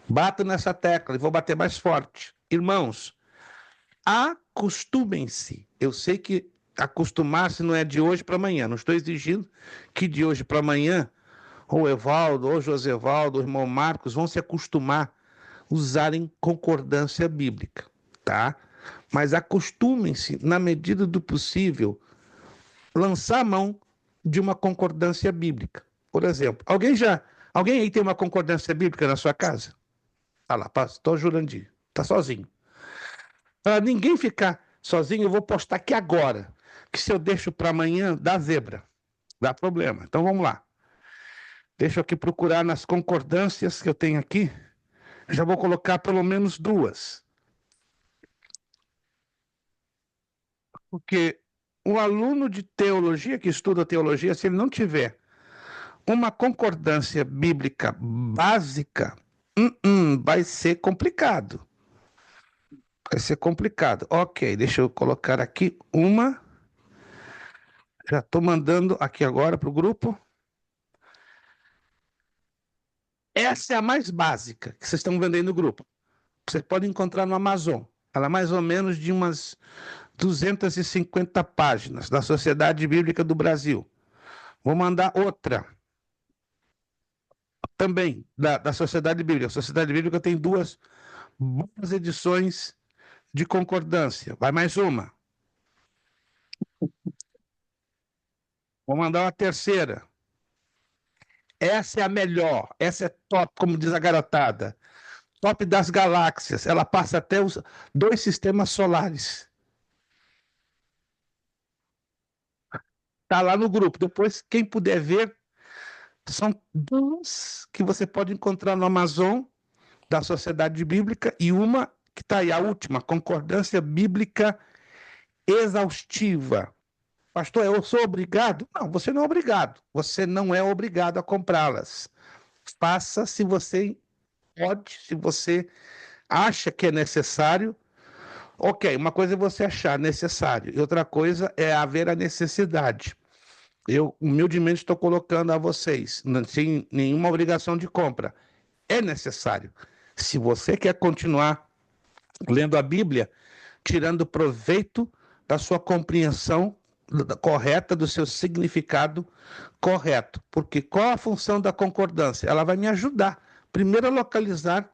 Bato nessa tecla e vou bater mais forte. Irmãos, acostumem-se. Eu sei que acostumar-se não é de hoje para amanhã. Não estou exigindo que de hoje para amanhã ou Evaldo, ou Josevaldo, o irmão Marcos vão se acostumar a usarem concordância bíblica, tá? Mas acostumem-se, na medida do possível, lançar a mão de uma concordância bíblica. Por exemplo, alguém aí tem uma concordância bíblica na sua casa? Ah lá, pastor Jurandir, tá sozinho. Para ninguém ficar sozinho, eu vou postar aqui agora, que se eu deixo para amanhã, dá zebra, dá problema. Então vamos lá. Deixa eu aqui procurar nas concordâncias que eu tenho aqui. Já vou colocar pelo menos duas. Porque o aluno de teologia, que estuda teologia, se ele não tiver uma concordância bíblica básica, vai ser complicado. Vai ser complicado. Ok, deixa eu colocar aqui uma. Já estou mandando aqui agora para o grupo. Essa é a mais básica que vocês estão vendo aí no grupo. Você pode encontrar no Amazon. Ela é mais ou menos de umas 250 páginas, da Sociedade Bíblica do Brasil. Vou mandar outra, também, da Sociedade Bíblica. A Sociedade Bíblica tem duas boas edições de concordância. Vai mais uma. Vou mandar uma terceira. Essa é a melhor, essa é top, como diz a garotada. Top das galáxias. Ela passa até os 2 sistemas solares. Está lá no grupo. Depois, quem puder ver, são duas que você pode encontrar no Amazon, da Sociedade Bíblica, e uma que está aí, a última, Concordância Bíblica Exaustiva. Pastor, eu sou obrigado? Não, você não é obrigado. Você não é obrigado a comprá-las. Faça se você pode, se você acha que é necessário. Ok, uma coisa é você achar necessário, e outra coisa é haver a necessidade. Eu humildemente estou colocando a vocês, sem nenhuma obrigação de compra. É necessário. Se você quer continuar lendo a Bíblia, tirando proveito da sua compreensão correta, do seu significado correto. Porque qual a função da concordância? Ela vai me ajudar, primeiro, a localizar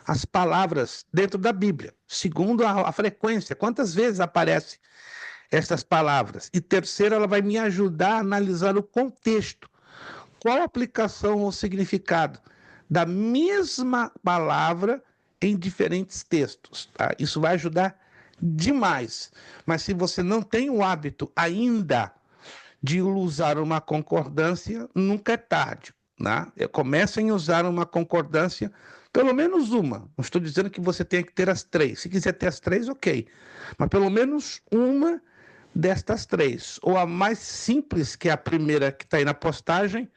as palavras dentro da Bíblia. Segundo, a frequência, quantas vezes aparecem essas palavras. E terceiro, ela vai me ajudar a analisar o contexto. Qual a aplicação ou significado da mesma palavra em diferentes textos. Tá? Isso vai ajudar demais. Mas se você não tem o hábito ainda de usar uma concordância, nunca é tarde. Né? Comecem a usar uma concordância, pelo menos uma. Não estou dizendo que você tenha que ter as 3. Se quiser ter as 3, ok. Mas pelo menos uma destas 3. Ou a mais simples, que é a primeira que está aí na postagem,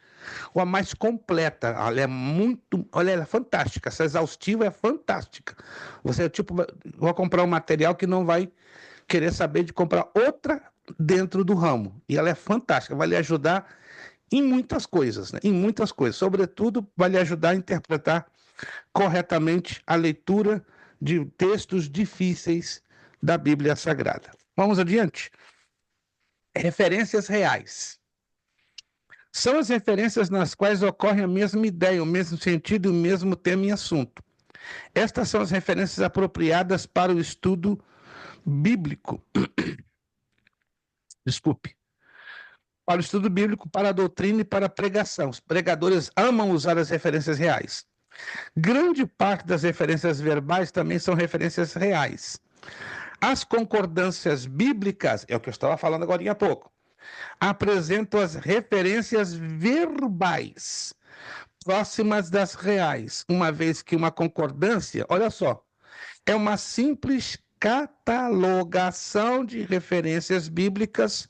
ou a mais completa. Ela é muito. Olha, ela é fantástica. Essa exaustiva é fantástica. Você, tipo, vai comprar um material que não vai querer saber de comprar outra dentro do ramo. E ela é fantástica, vai lhe ajudar em muitas coisas, né? Em muitas coisas. Sobretudo, vai lhe ajudar a interpretar corretamente a leitura de textos difíceis da Bíblia Sagrada. Vamos adiante. Referências reais. São as referências nas quais ocorre a mesma ideia, o mesmo sentido e o mesmo tema e assunto. Estas são as referências apropriadas para o estudo bíblico. Desculpe. para o estudo bíblico, para a doutrina e para a pregação. Os pregadores amam usar as referências reais. Grande parte das referências verbais também são referências reais. As concordâncias bíblicas, é o que eu estava falando agora há pouco, apresentam as referências verbais próximas das reais, uma vez que uma concordância, olha só, é uma simples catalogação de referências bíblicas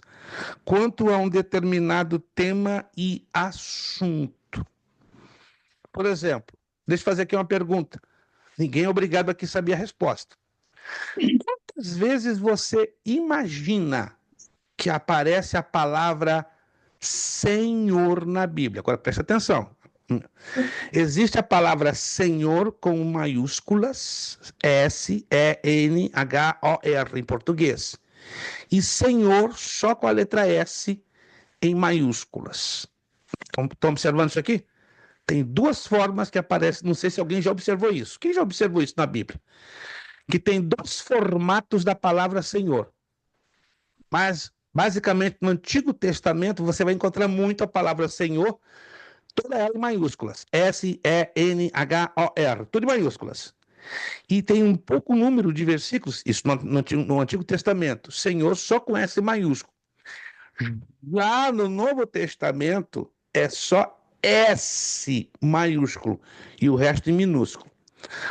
quanto a um determinado tema e assunto. Por exemplo, deixa eu fazer aqui uma pergunta. Ninguém é obrigado aqui a saber a resposta. Quantas vezes você imagina que aparece a palavra Senhor na Bíblia? Agora presta atenção. Existe a palavra Senhor com maiúsculas, S-E-N-H-O-R em português. E Senhor só com a letra S em maiúsculas. Estão observando isso aqui? Tem duas formas que aparecem, não sei se alguém já observou isso. Quem já observou isso na Bíblia? Que tem dois formatos da palavra Senhor. Mas, basicamente, no Antigo Testamento, você vai encontrar muito a palavra Senhor, toda ela em maiúsculas. S-E-N-H-O-R, tudo em maiúsculas. E tem um pouco número de versículos, isso no Antigo Testamento, Senhor só com S maiúsculo. Lá no Novo Testamento, é só S maiúsculo e o resto em minúsculo.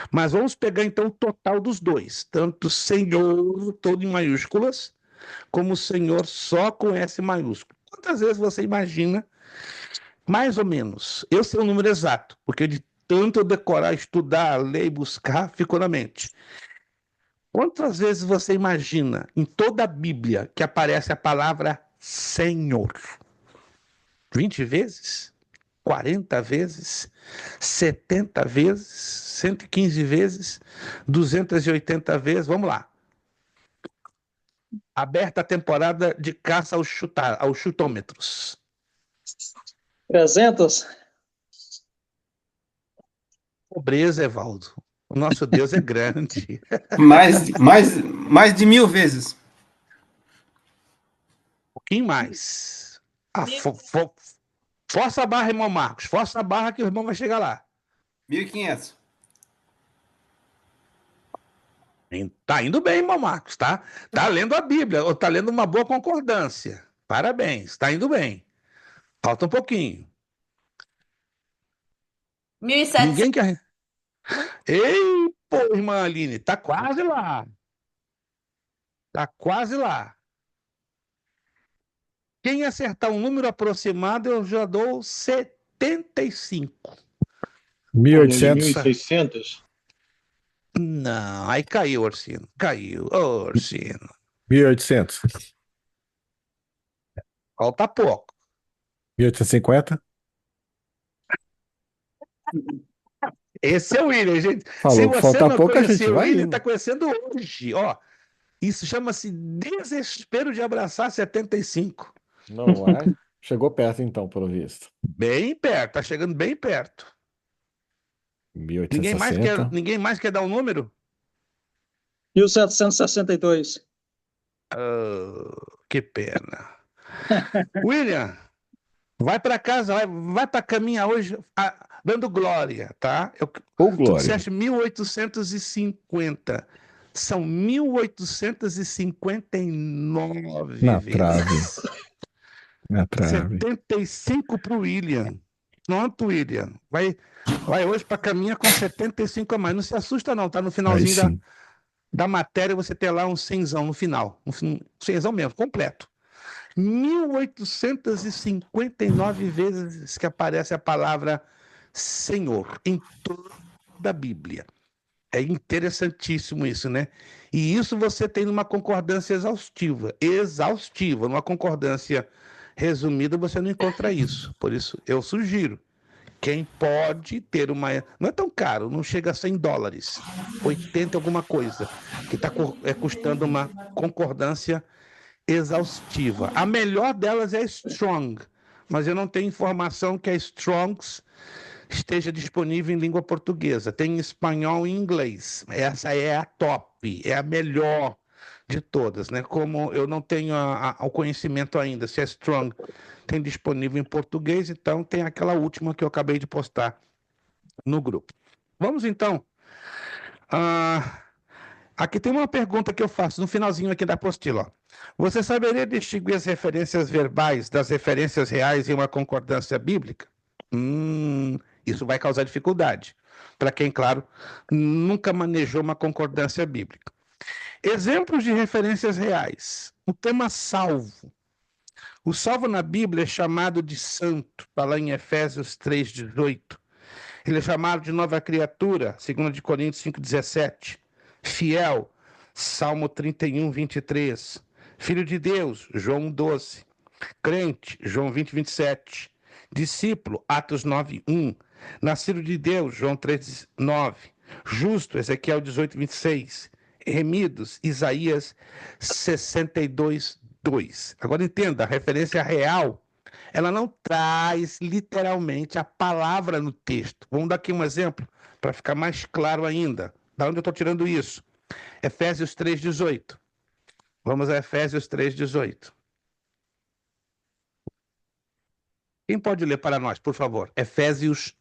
Mas vamos pegar então o total dos dois, tanto Senhor, todo em maiúsculas, como Senhor só com S maiúsculo. Quantas vezes você imagina, mais ou menos, eu sei o número exato, porque de tanto eu decorar, estudar, ler e buscar, ficou na mente. Quantas vezes você imagina em toda a Bíblia que aparece a palavra Senhor? 20 vezes? 40 vezes? 70 vezes? 115 vezes? 280 vezes? Vamos lá. Aberta a temporada de caça aos chutômetros. 300? Pobreza, Evaldo. O nosso Deus é grande. Mais de 1000 vezes. Um pouquinho mais. Força a barra, irmão Marcos. Força a barra que o irmão vai chegar lá. 1500. Tá indo bem, irmão Marcos, tá? Tá lendo a Bíblia, ou tá lendo uma boa concordância. Parabéns, tá indo bem. Falta um pouquinho. 1.700. Ninguém quer. Ei, pô, irmã Aline, tá quase lá. Tá quase lá. Quem acertar um número aproximado, eu já dou 75. 1.800. 1.600? Não, aí caiu, Orsino. Caiu, Orsino. 1.800. Falta pouco. 1.850. Esse é o William, gente. Falou Se que você falta não pouco, a gente conhecia o vai William, indo. está conhecendo hoje. Ó, isso chama-se desespero de abraçar 75. Não vai. Chegou perto, então, pelo visto. Bem perto, tá chegando bem perto. 1.860. Ninguém mais quer dar um número? 1.762. Que pena. William, vai para casa, vai para caminhar hoje dando glória, tá? Ô, Tu Glória. disseste 1850. São 1859 Na vezes. trave. Na trave. 75 para o William. Pronto, William. Vai hoje para caminhar com 75 a mais. Não se assusta, não, tá? No Aí finalzinho sim. da matéria você ter lá um 100zão no final. Um 100zão mesmo, completo. 1859 vezes que aparece a palavra Senhor em toda a Bíblia. É interessantíssimo isso, né? E isso você tem numa concordância exaustiva. Numa concordância resumida, você não encontra isso. Por isso, eu sugiro. Quem pode ter uma. Não é tão caro, não chega a $100, 80 alguma coisa, que está custando uma concordância exaustiva. A melhor delas é a Strong, mas eu não tenho informação que a Strongs esteja disponível em língua portuguesa. Tem em espanhol e inglês. Essa é a top, é a melhor de todas, né? Como eu não tenho o conhecimento ainda, se a Strong tem disponível em português, então tem aquela última que eu acabei de postar no grupo. Vamos então. Aqui tem uma pergunta que eu faço no finalzinho aqui da apostila. Ó. Você saberia distinguir as referências verbais das referências reais em uma concordância bíblica? Isso vai causar dificuldade para quem, claro, nunca manejou uma concordância bíblica. Exemplos de referências reais. O tema salvo. O salvo na Bíblia é chamado de santo, está lá em Efésios 3,18. Ele é chamado de nova criatura, 2 de Coríntios 5,17. Fiel, Salmo 31, 23. Filho de Deus, João 12. Crente, João 20, 27. Discípulo, Atos 9, 1. Nascido de Deus, João 3, 9. Justo, Ezequiel 18, 26. Remidos, Isaías 62, 2. Agora entenda, a referência real, ela não traz literalmente a palavra no texto. Vamos dar aqui um exemplo para ficar mais claro ainda. Da onde eu estou tirando isso? Efésios 3,18. Vamos a Efésios 3,18. Quem pode ler para nós, por favor? Efésios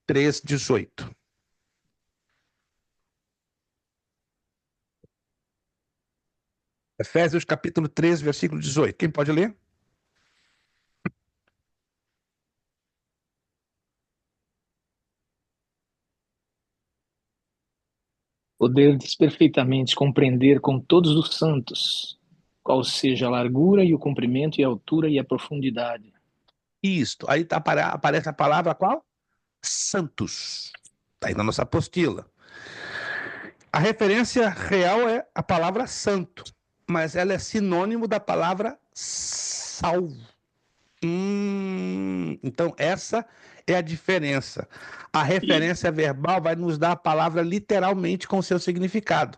3,18. Efésios capítulo 3, versículo 18. Quem pode ler? Poderes perfeitamente compreender com todos os santos, qual seja a largura e o comprimento e a altura e a profundidade. Isto. Aí aparece a palavra qual? Santos. Está aí na nossa apostila. A referência real é a palavra santo, mas ela é sinônimo da palavra salvo. Então, essa é a diferença. A referência verbal vai nos dar a palavra literalmente com seu significado.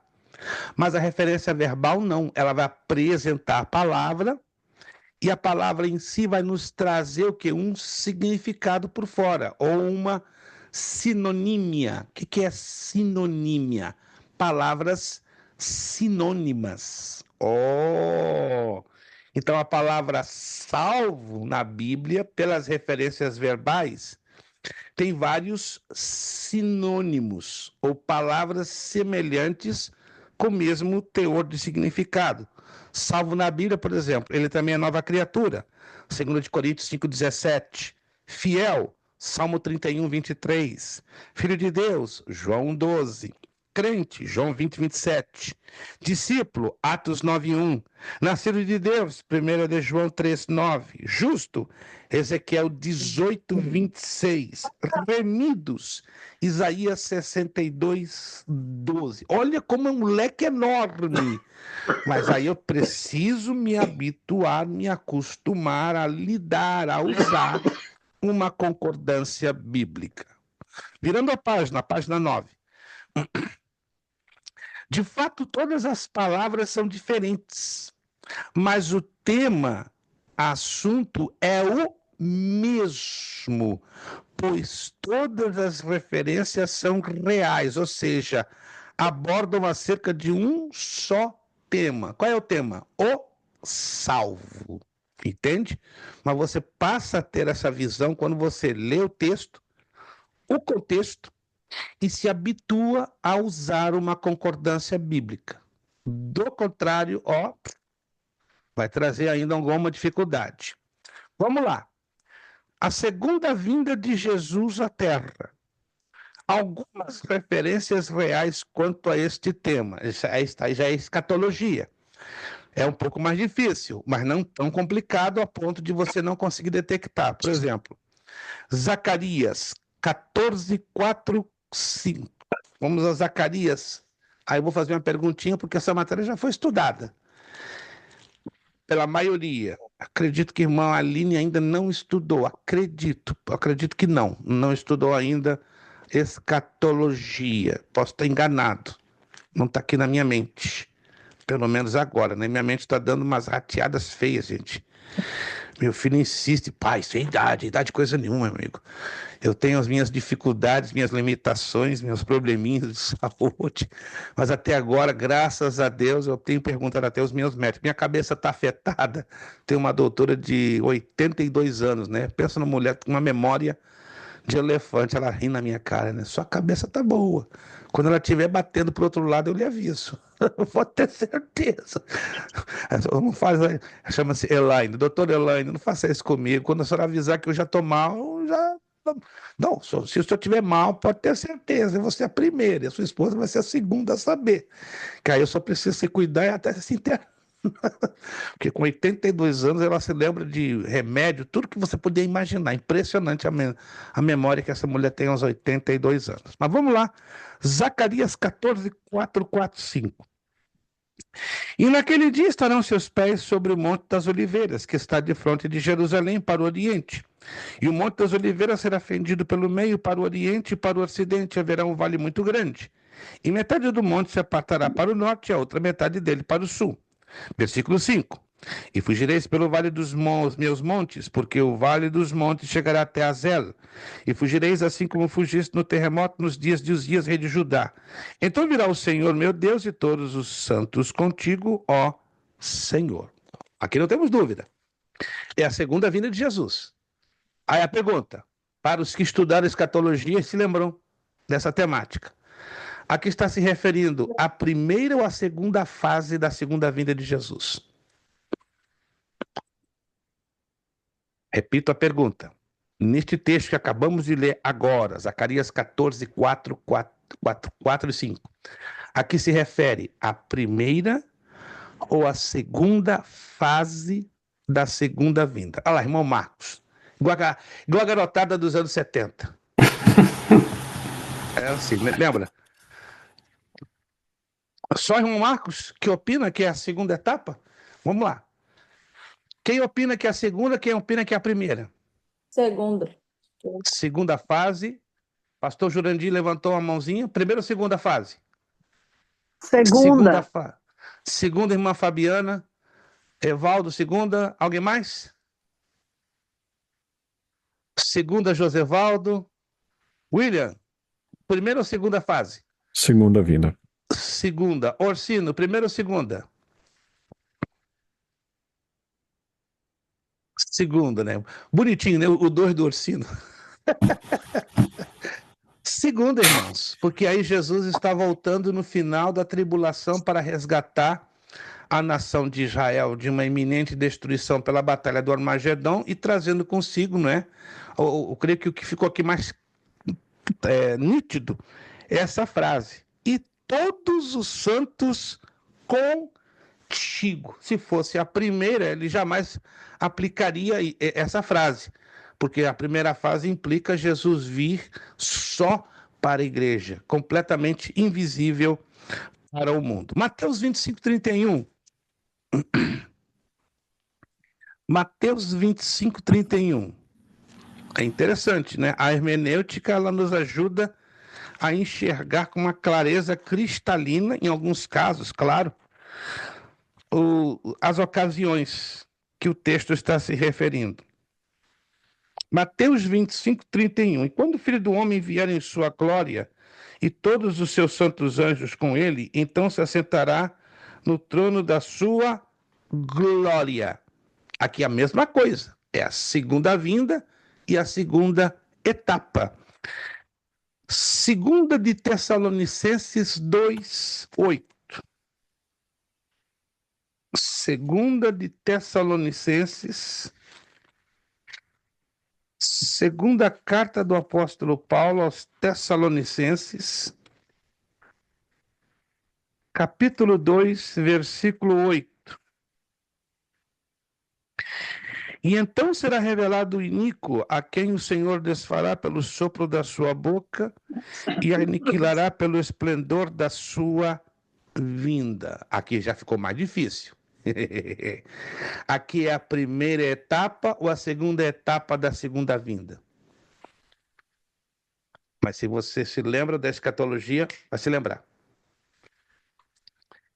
Mas a referência verbal não. Ela vai apresentar a palavra e a palavra em si vai nos trazer o quê? Um significado por fora, ou uma sinonímia. O que é sinonímia? Palavras sinônimas. Então a palavra salvo na Bíblia, pelas referências verbais, tem vários sinônimos ou palavras semelhantes com o mesmo teor de significado. Salvo na Bíblia, por exemplo, ele também é nova criatura. 2 de Coríntios 5,17. Fiel, Salmo 31, 23. Filho de Deus, João 12. Crente, João 20, 27. Discípulo, Atos 9, 1. Nascido de Deus, 1 de João 3, 9. Justo, Ezequiel 18, 26. Remidos, Isaías 62, 12. Olha como é um leque enorme. Mas aí eu preciso me habituar, me acostumar a lidar, a usar uma concordância bíblica. Virando a página 9. De fato, todas as palavras são diferentes, mas o tema, assunto é o mesmo, pois todas as referências são reais, ou seja, abordam acerca de um só tema. Qual é o tema? O salvo. Entende? Mas você passa a ter essa visão quando você lê o texto, o contexto, e se habitua a usar uma concordância bíblica. Do contrário, vai trazer ainda alguma dificuldade. Vamos lá. A segunda vinda de Jesus à Terra. Algumas referências reais quanto a este tema. Já é escatologia. É um pouco mais difícil, mas não tão complicado a ponto de você não conseguir detectar. Por exemplo, Zacarias 14, 4, 5. Vamos a Zacarias. Aí eu vou fazer uma perguntinha, porque essa matéria já foi estudada pela maioria. Acredito que a irmã Aline ainda não estudou. Acredito que não estudou ainda escatologia. Posso estar enganado. Não está aqui na minha mente. Pelo menos agora, né? Minha mente está dando umas rateadas feias, gente. Meu filho insiste, pai, isso é idade coisa nenhuma, meu amigo. Eu tenho as minhas dificuldades, minhas limitações, meus probleminhas de saúde, mas até agora, graças a Deus, eu tenho perguntado até os meus médicos. Minha cabeça está afetada. Tem uma doutora de 82 anos, né? Pensa numa mulher com uma memória de elefante, ela ri na minha cara, né? Sua cabeça tá boa. Quando ela estiver batendo pro outro lado, eu lhe aviso. Pode ter certeza. Não faz, chama-se Elaine, doutor Elaine, não faça isso comigo. Quando a senhora avisar que eu já tô mal, eu já. Não, se o senhor estiver mal, pode ter certeza. Eu vou ser a primeira, e a sua esposa vai ser a segunda a saber. Que aí eu só preciso se cuidar e até se internar. Porque com 82 anos ela se lembra de remédio, tudo que você podia imaginar. Impressionante a memória que essa mulher tem aos 82 anos. Mas vamos lá. Zacarias 14, 4, 4, 5. E naquele dia estarão seus pés sobre o Monte das Oliveiras, que está de frente de Jerusalém para o Oriente. E o Monte das Oliveiras será fendido pelo meio para o Oriente e para o Ocidente. Haverá um vale muito grande. E metade do monte se apartará para o norte e a outra metade dele para o sul. Versículo 5. E fugireis pelo vale dos meus montes, porque o vale dos montes chegará até Azel. E fugireis assim como fugiste no terremoto nos dias de Uzias, rei de Judá. Então virá o Senhor meu Deus e todos os santos contigo, ó Senhor. Aqui não temos dúvida. É a segunda vinda de Jesus. Aí a pergunta, para os que estudaram escatologia se lembram dessa temática. Aqui está se referindo à primeira ou à segunda fase da segunda vinda de Jesus? Repito a pergunta. Neste texto que acabamos de ler agora, Zacarias 14, 4, 4 e 5, a que se refere à primeira ou à segunda fase da segunda vinda? Olha lá, irmão Marcos. Igual a garotada dos anos 70. É assim, lembra? Só irmão Marcos que opina que é a segunda etapa? Vamos lá. Quem opina que é a segunda, quem opina que é a primeira? Segunda. Segunda fase. Pastor Jurandir levantou a mãozinha. Primeira ou segunda fase? Segunda Segunda. fase. Segunda, irmã Fabiana. Evaldo, segunda. Alguém mais? Segunda, Josevaldo. William, primeira ou segunda fase? Segunda vinda. Segunda. Orsino, primeira ou segunda? Segunda, né? Bonitinho, né? O 2 do Orsino. Segunda, irmãos, porque aí Jesus está voltando no final da tribulação para resgatar a nação de Israel de uma iminente destruição pela batalha do Armagedão e trazendo consigo, não é? Eu creio que o que ficou aqui mais nítido é essa frase. E todos os santos contigo. Se fosse a primeira, ele jamais aplicaria essa frase, porque a primeira fase implica Jesus vir só para a igreja, completamente invisível para o mundo. Mateus 25, 31. Mateus 25, 31. É interessante, né? A hermenêutica ela nos ajuda a enxergar com uma clareza cristalina, em alguns casos, claro, as ocasiões que o texto está se referindo. Mateus 25, 31. E quando o Filho do Homem vier em sua glória e todos os seus santos anjos com ele, então se assentará no trono da sua glória. Aqui a mesma coisa. É a segunda vinda e a segunda etapa. Segunda de Tessalonicenses 2, 8. Segunda de Tessalonicenses, segunda carta do apóstolo Paulo aos Tessalonicenses, capítulo 2, versículo 8. E então será revelado o iníquo, a quem o Senhor desfará pelo sopro da sua boca e aniquilará pelo esplendor da sua vinda. Aqui já ficou mais difícil. Aqui é a primeira etapa ou a segunda etapa da segunda vinda? Mas se você se lembra da escatologia, vai se lembrar.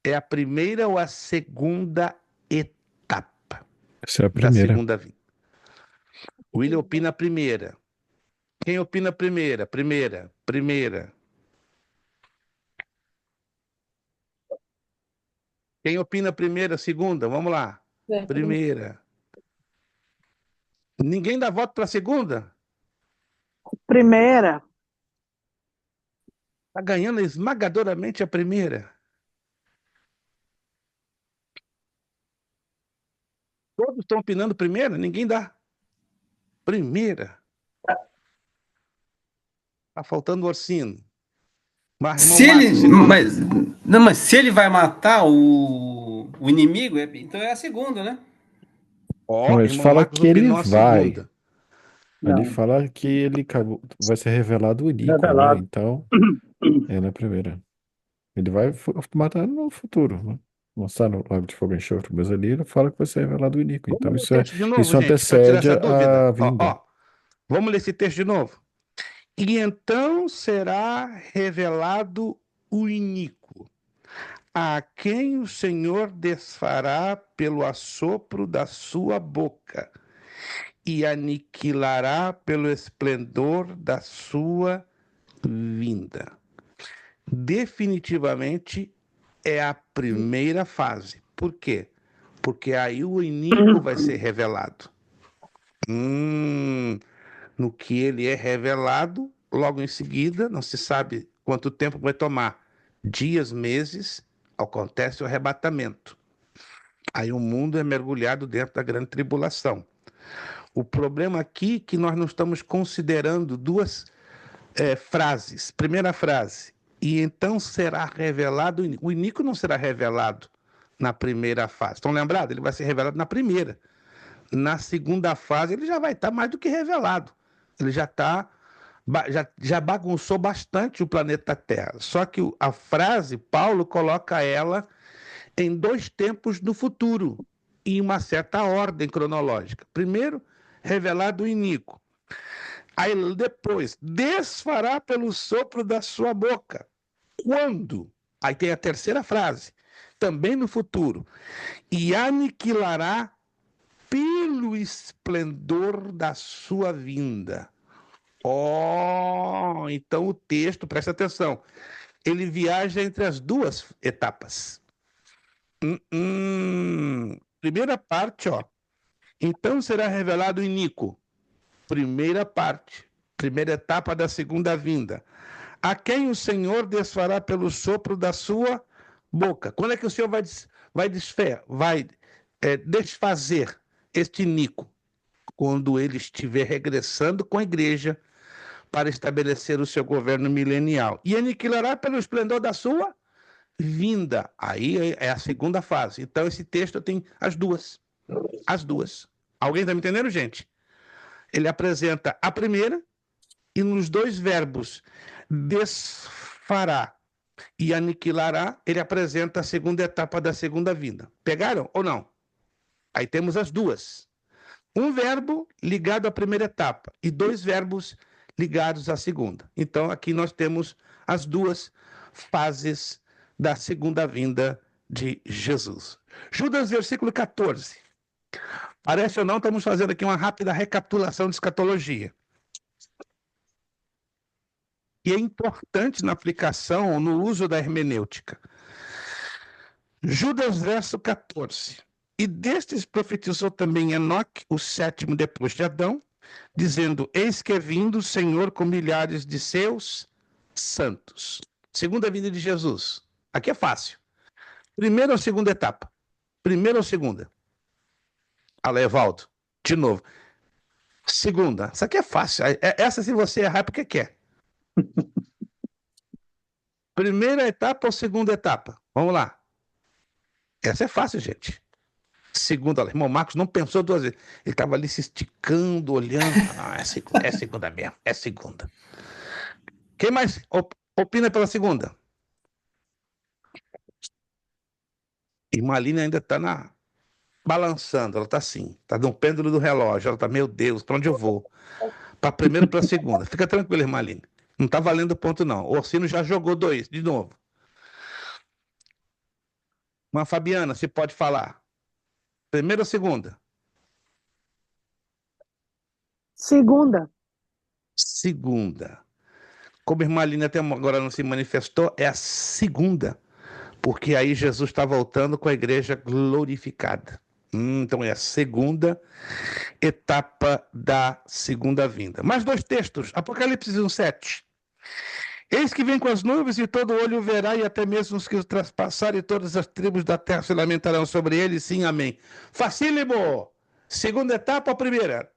É a primeira ou a segunda etapa? Essa é a da primeira. segunda vinda. O William opina a primeira. Quem opina a primeira? Primeira. Quem opina a primeira, segunda? Vamos lá. Primeira. Ninguém dá voto para a segunda? Primeira. Está ganhando esmagadoramente a primeira. Todos estão opinando primeira? Ninguém dá. Primeira. Está faltando o Orsino. Mas, irmão Se ele, Marcos, segunda. mas se ele vai matar o inimigo, então é a segunda, né? Ó, Não, eles irmão falam Marcos que ele opinou a vai. segunda. Ali Não, fala que ele vai ser revelado o Nico, né? revelado. Então, é na primeira. Ele vai matar no futuro, né? Mostrar no Lago de Fogo e Enxofre, mas ali ele fala que vai ser revelado o Nico. Vamos Então, ler o texto de novo, isso gente, para tirar antecede essa dúvida. a Ó, vinda. ó. Vamos ler esse texto de novo. E então será revelado o iníquo, a quem o Senhor desfará pelo assopro da sua boca e aniquilará pelo esplendor da sua vinda. Definitivamente é a primeira fase. Por quê? Porque aí o iníquo vai ser revelado. No que ele é revelado, logo em seguida, não se sabe quanto tempo vai tomar. Dias, meses, acontece o arrebatamento. Aí o mundo é mergulhado dentro da grande tribulação. O problema aqui é que nós não estamos considerando duas frases. Primeira frase, e então será revelado o iníquo. O iníquo não será revelado na primeira fase. Estão lembrados? Ele vai ser revelado na primeira. Na segunda fase, ele já vai estar mais do que revelado. Ele já está. Já bagunçou bastante o planeta Terra. Só que a frase, Paulo coloca ela em dois tempos no futuro, em uma certa ordem cronológica. Primeiro, revelado o iníquo. Aí depois, desfará pelo sopro da sua boca. Quando? Aí tem a terceira frase, também no futuro. E aniquilará pelo esplendor da sua vinda. Oh, então o texto, presta atenção, ele viaja entre as duas etapas. Primeira parte, ó. Então será revelado o iníquo. Primeira parte, primeira etapa da segunda vinda. A quem o Senhor desfará pelo sopro da sua boca. Quando é que o Senhor vai desfazer este iníquo? Quando ele estiver regressando com a igreja para estabelecer o seu governo milenial. E aniquilará pelo esplendor da sua vinda. Aí é a segunda fase. Então esse texto tem as duas. As duas. Alguém está me entendendo, gente? Ele apresenta a primeira e nos dois verbos desfará e aniquilará, ele apresenta a segunda etapa da segunda vinda. Pegaram ou não? Aí temos as duas. Um verbo ligado à primeira etapa e dois verbos ligados à segunda. Então, aqui nós temos as duas fases da segunda vinda de Jesus. Judas, versículo 14. Parece ou não, estamos fazendo aqui uma rápida recapitulação de escatologia. E é importante na aplicação, no uso da hermenêutica. Judas, verso 14. E destes profetizou também Enoque, o sétimo depois de Adão, dizendo: Eis que é vindo o Senhor com milhares de seus santos. Segunda vinda de Jesus. Aqui é fácil. Primeira ou segunda etapa? Primeira ou segunda? Alevaldo, de novo. Segunda. Isso aqui é fácil. Essa, se você errar, é porque quer. Primeira etapa ou segunda etapa? Vamos lá. Essa é fácil, gente. Segunda, o irmão Marcos não pensou duas vezes. Ele estava ali se esticando, olhando. Não, é segunda mesmo, é segunda. Quem mais opina pela segunda? E Malina ainda está balançando, ela está assim, está no pêndulo do relógio. Ela está, meu Deus, para onde eu vou? Para primeira ou para segunda? Fica tranquilo, irmã Aline. Não está valendo ponto, não. O Orsino já jogou dois, de novo. Mas Fabiana, você pode falar. Primeira ou segunda? Segunda. Segunda. Como a irmã Aline até agora não se manifestou, é a segunda, porque aí Jesus está voltando com a igreja glorificada. Então é a segunda etapa da segunda vinda. Mais dois textos, Apocalipse 1:7. Eis que vem com as nuvens e todo olho o verá, e até mesmo os que o traspassaram, e todas as tribos da terra se lamentarão sobre ele. Sim, amém. Facílimo. Segunda etapa ou primeira?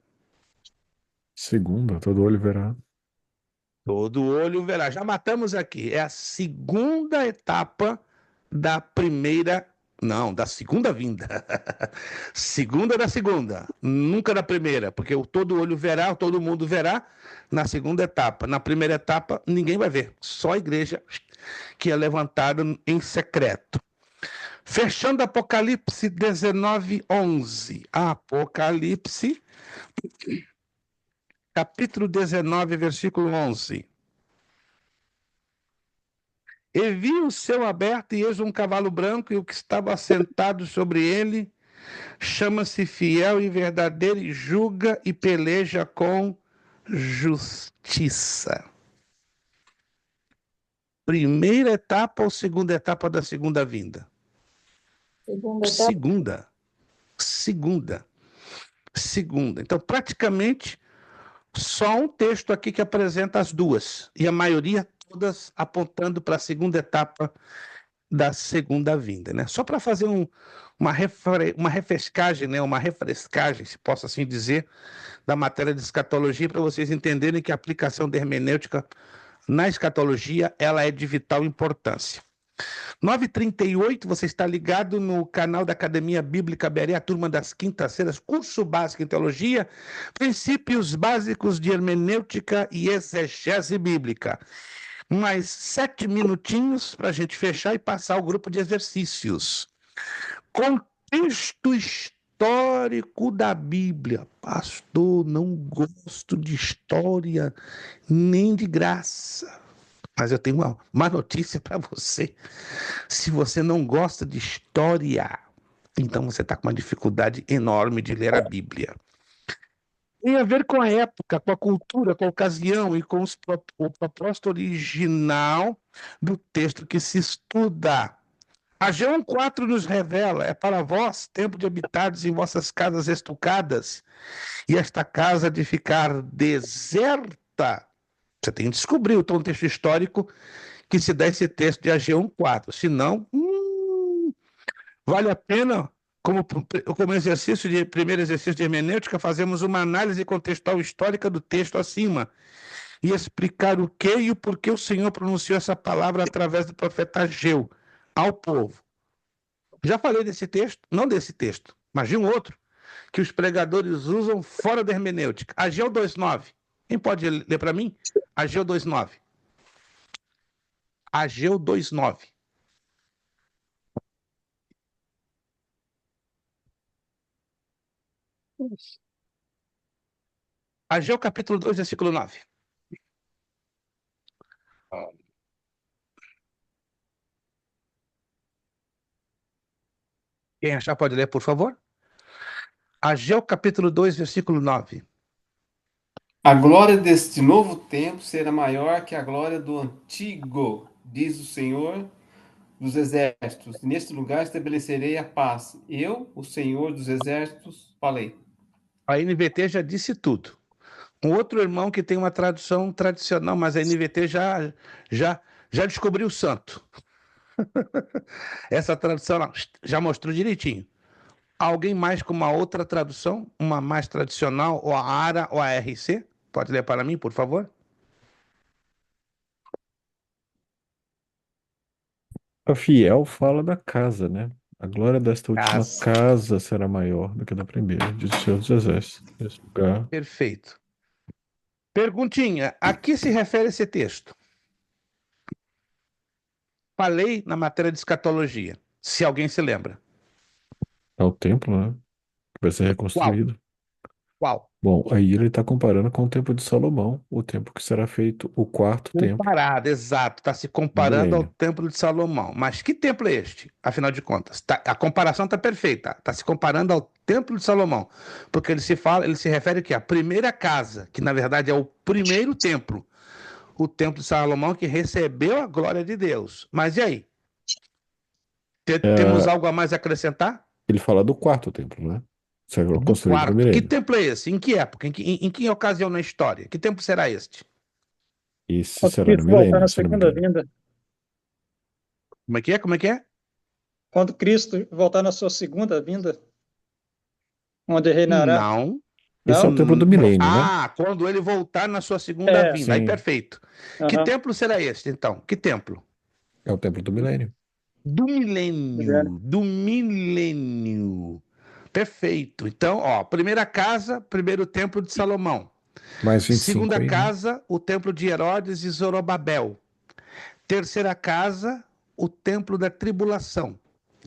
Segunda, todo olho verá. Todo olho verá. Já matamos aqui. É a segunda etapa da primeira. Não, da segunda vinda. Segunda da segunda. Nunca da primeira, porque o todo olho verá, todo mundo verá na segunda etapa. Na primeira etapa, ninguém vai ver. Só a igreja que é levantada em secreto. Fechando Apocalipse 19:11. Apocalipse, capítulo 19, versículo 11. E vi o céu aberto, e eis um cavalo branco, e o que estava assentado sobre ele chama-se Fiel e Verdadeiro, e julga e peleja com justiça. Primeira etapa ou segunda etapa da segunda vinda? Segunda etapa. Segunda. Segunda. Segunda. Então, praticamente, só um texto aqui que apresenta as duas, e a maioria todas apontando para a segunda etapa da segunda vinda, né? Só para fazer uma refrescagem, né? Uma refrescagem, se posso assim dizer, da matéria de escatologia, para vocês entenderem que a aplicação da hermenêutica na escatologia, ela é de vital importância. 9h38, você está ligado no canal da Academia Bíblica Beré, a turma das quintas-feiras, curso básico em teologia, princípios básicos de hermenêutica e exegese bíblica. Mais 7 minutinhos para a gente fechar e passar o grupo de exercícios. Contexto histórico da Bíblia. Pastor, não gosto de história nem de graça. Mas eu tenho uma má notícia para você. Se você não gosta de história, então você está com uma dificuldade enorme de ler a Bíblia. Tem a ver com a época, com a cultura, com a ocasião e com o propósito original do texto que se estuda. Ageu 1:4 nos revela: é para vós tempo de habitares em vossas casas estucadas, e esta casa de ficar deserta. Você tem que descobrir o contexto histórico que se dá esse texto de Ageu 1:4. Senão, vale a pena, como exercício de primeiro exercício de hermenêutica, fazemos uma análise contextual histórica do texto acima e explicar o que e o porquê o Senhor pronunciou essa palavra através do profeta Ageu ao povo. Já falei desse texto, não desse texto, mas de um outro, que os pregadores usam fora da hermenêutica. Ageu 2:9. Quem pode ler para mim? Ageu 2:9. Ageu 2:9. Ageu capítulo 2, versículo 9. Quem achar pode ler, por favor? Ageu capítulo 2, versículo 9. A glória deste novo tempo será maior que a glória do antigo, diz o Senhor dos exércitos. Neste lugar estabelecerei a paz. Eu, o Senhor dos exércitos, falei. A NVT já disse tudo. Um outro irmão que tem uma tradução tradicional, mas a NVT já descobriu o santo. Essa tradução não, já mostrou direitinho. Alguém mais com uma outra tradução, uma mais tradicional, ou a ARA ou a RC? Pode ler para mim, por favor? A fiel fala da casa, né? A glória desta última Casa. casa será maior do que a da primeira, diz o Senhor dos Exércitos. Nesse lugar. Perfeito. Perguntinha, a que se refere esse texto? Falei na matéria de escatologia, se alguém se lembra. É o templo, né? Que vai ser reconstruído. Qual? Bom, aí ele está comparando com o templo de Salomão, o templo que será feito o quarto templo Comparado, exato. Está se no comparando ao milênio. templo de Salomão. Mas que templo é este, afinal de contas? A comparação está perfeita. Está se comparando ao templo de Salomão. Porque ele se refere aqui à primeira casa, que na verdade é o primeiro templo. O templo de Salomão que recebeu a glória de Deus. Mas e aí? Temos É, algo a mais a acrescentar? ele fala do quarto templo, né? Será Do construído no quarto. Que milênio. templo é esse? Em que época? Em que ocasião na história? Que templo será este? Esse Quando será no Cristo voltar milênio, na se eu não me segunda engano. vinda, Como é que é? Como é que é? quando Cristo voltar na sua segunda vinda, onde reinará, Não. Esse é o não? templo do milênio, né? Quando ele voltar na sua segunda É, vinda. Aí, Sim, perfeito. Que aham, templo será este, então? Que templo? é o templo do milênio. Do velho. milênio. Do milênio. Perfeito. Então, ó, primeira casa, primeiro templo de Salomão. Mais 25 Segunda aí, né? casa, o templo de Herodes e Zorobabel. Terceira casa, o templo da tribulação,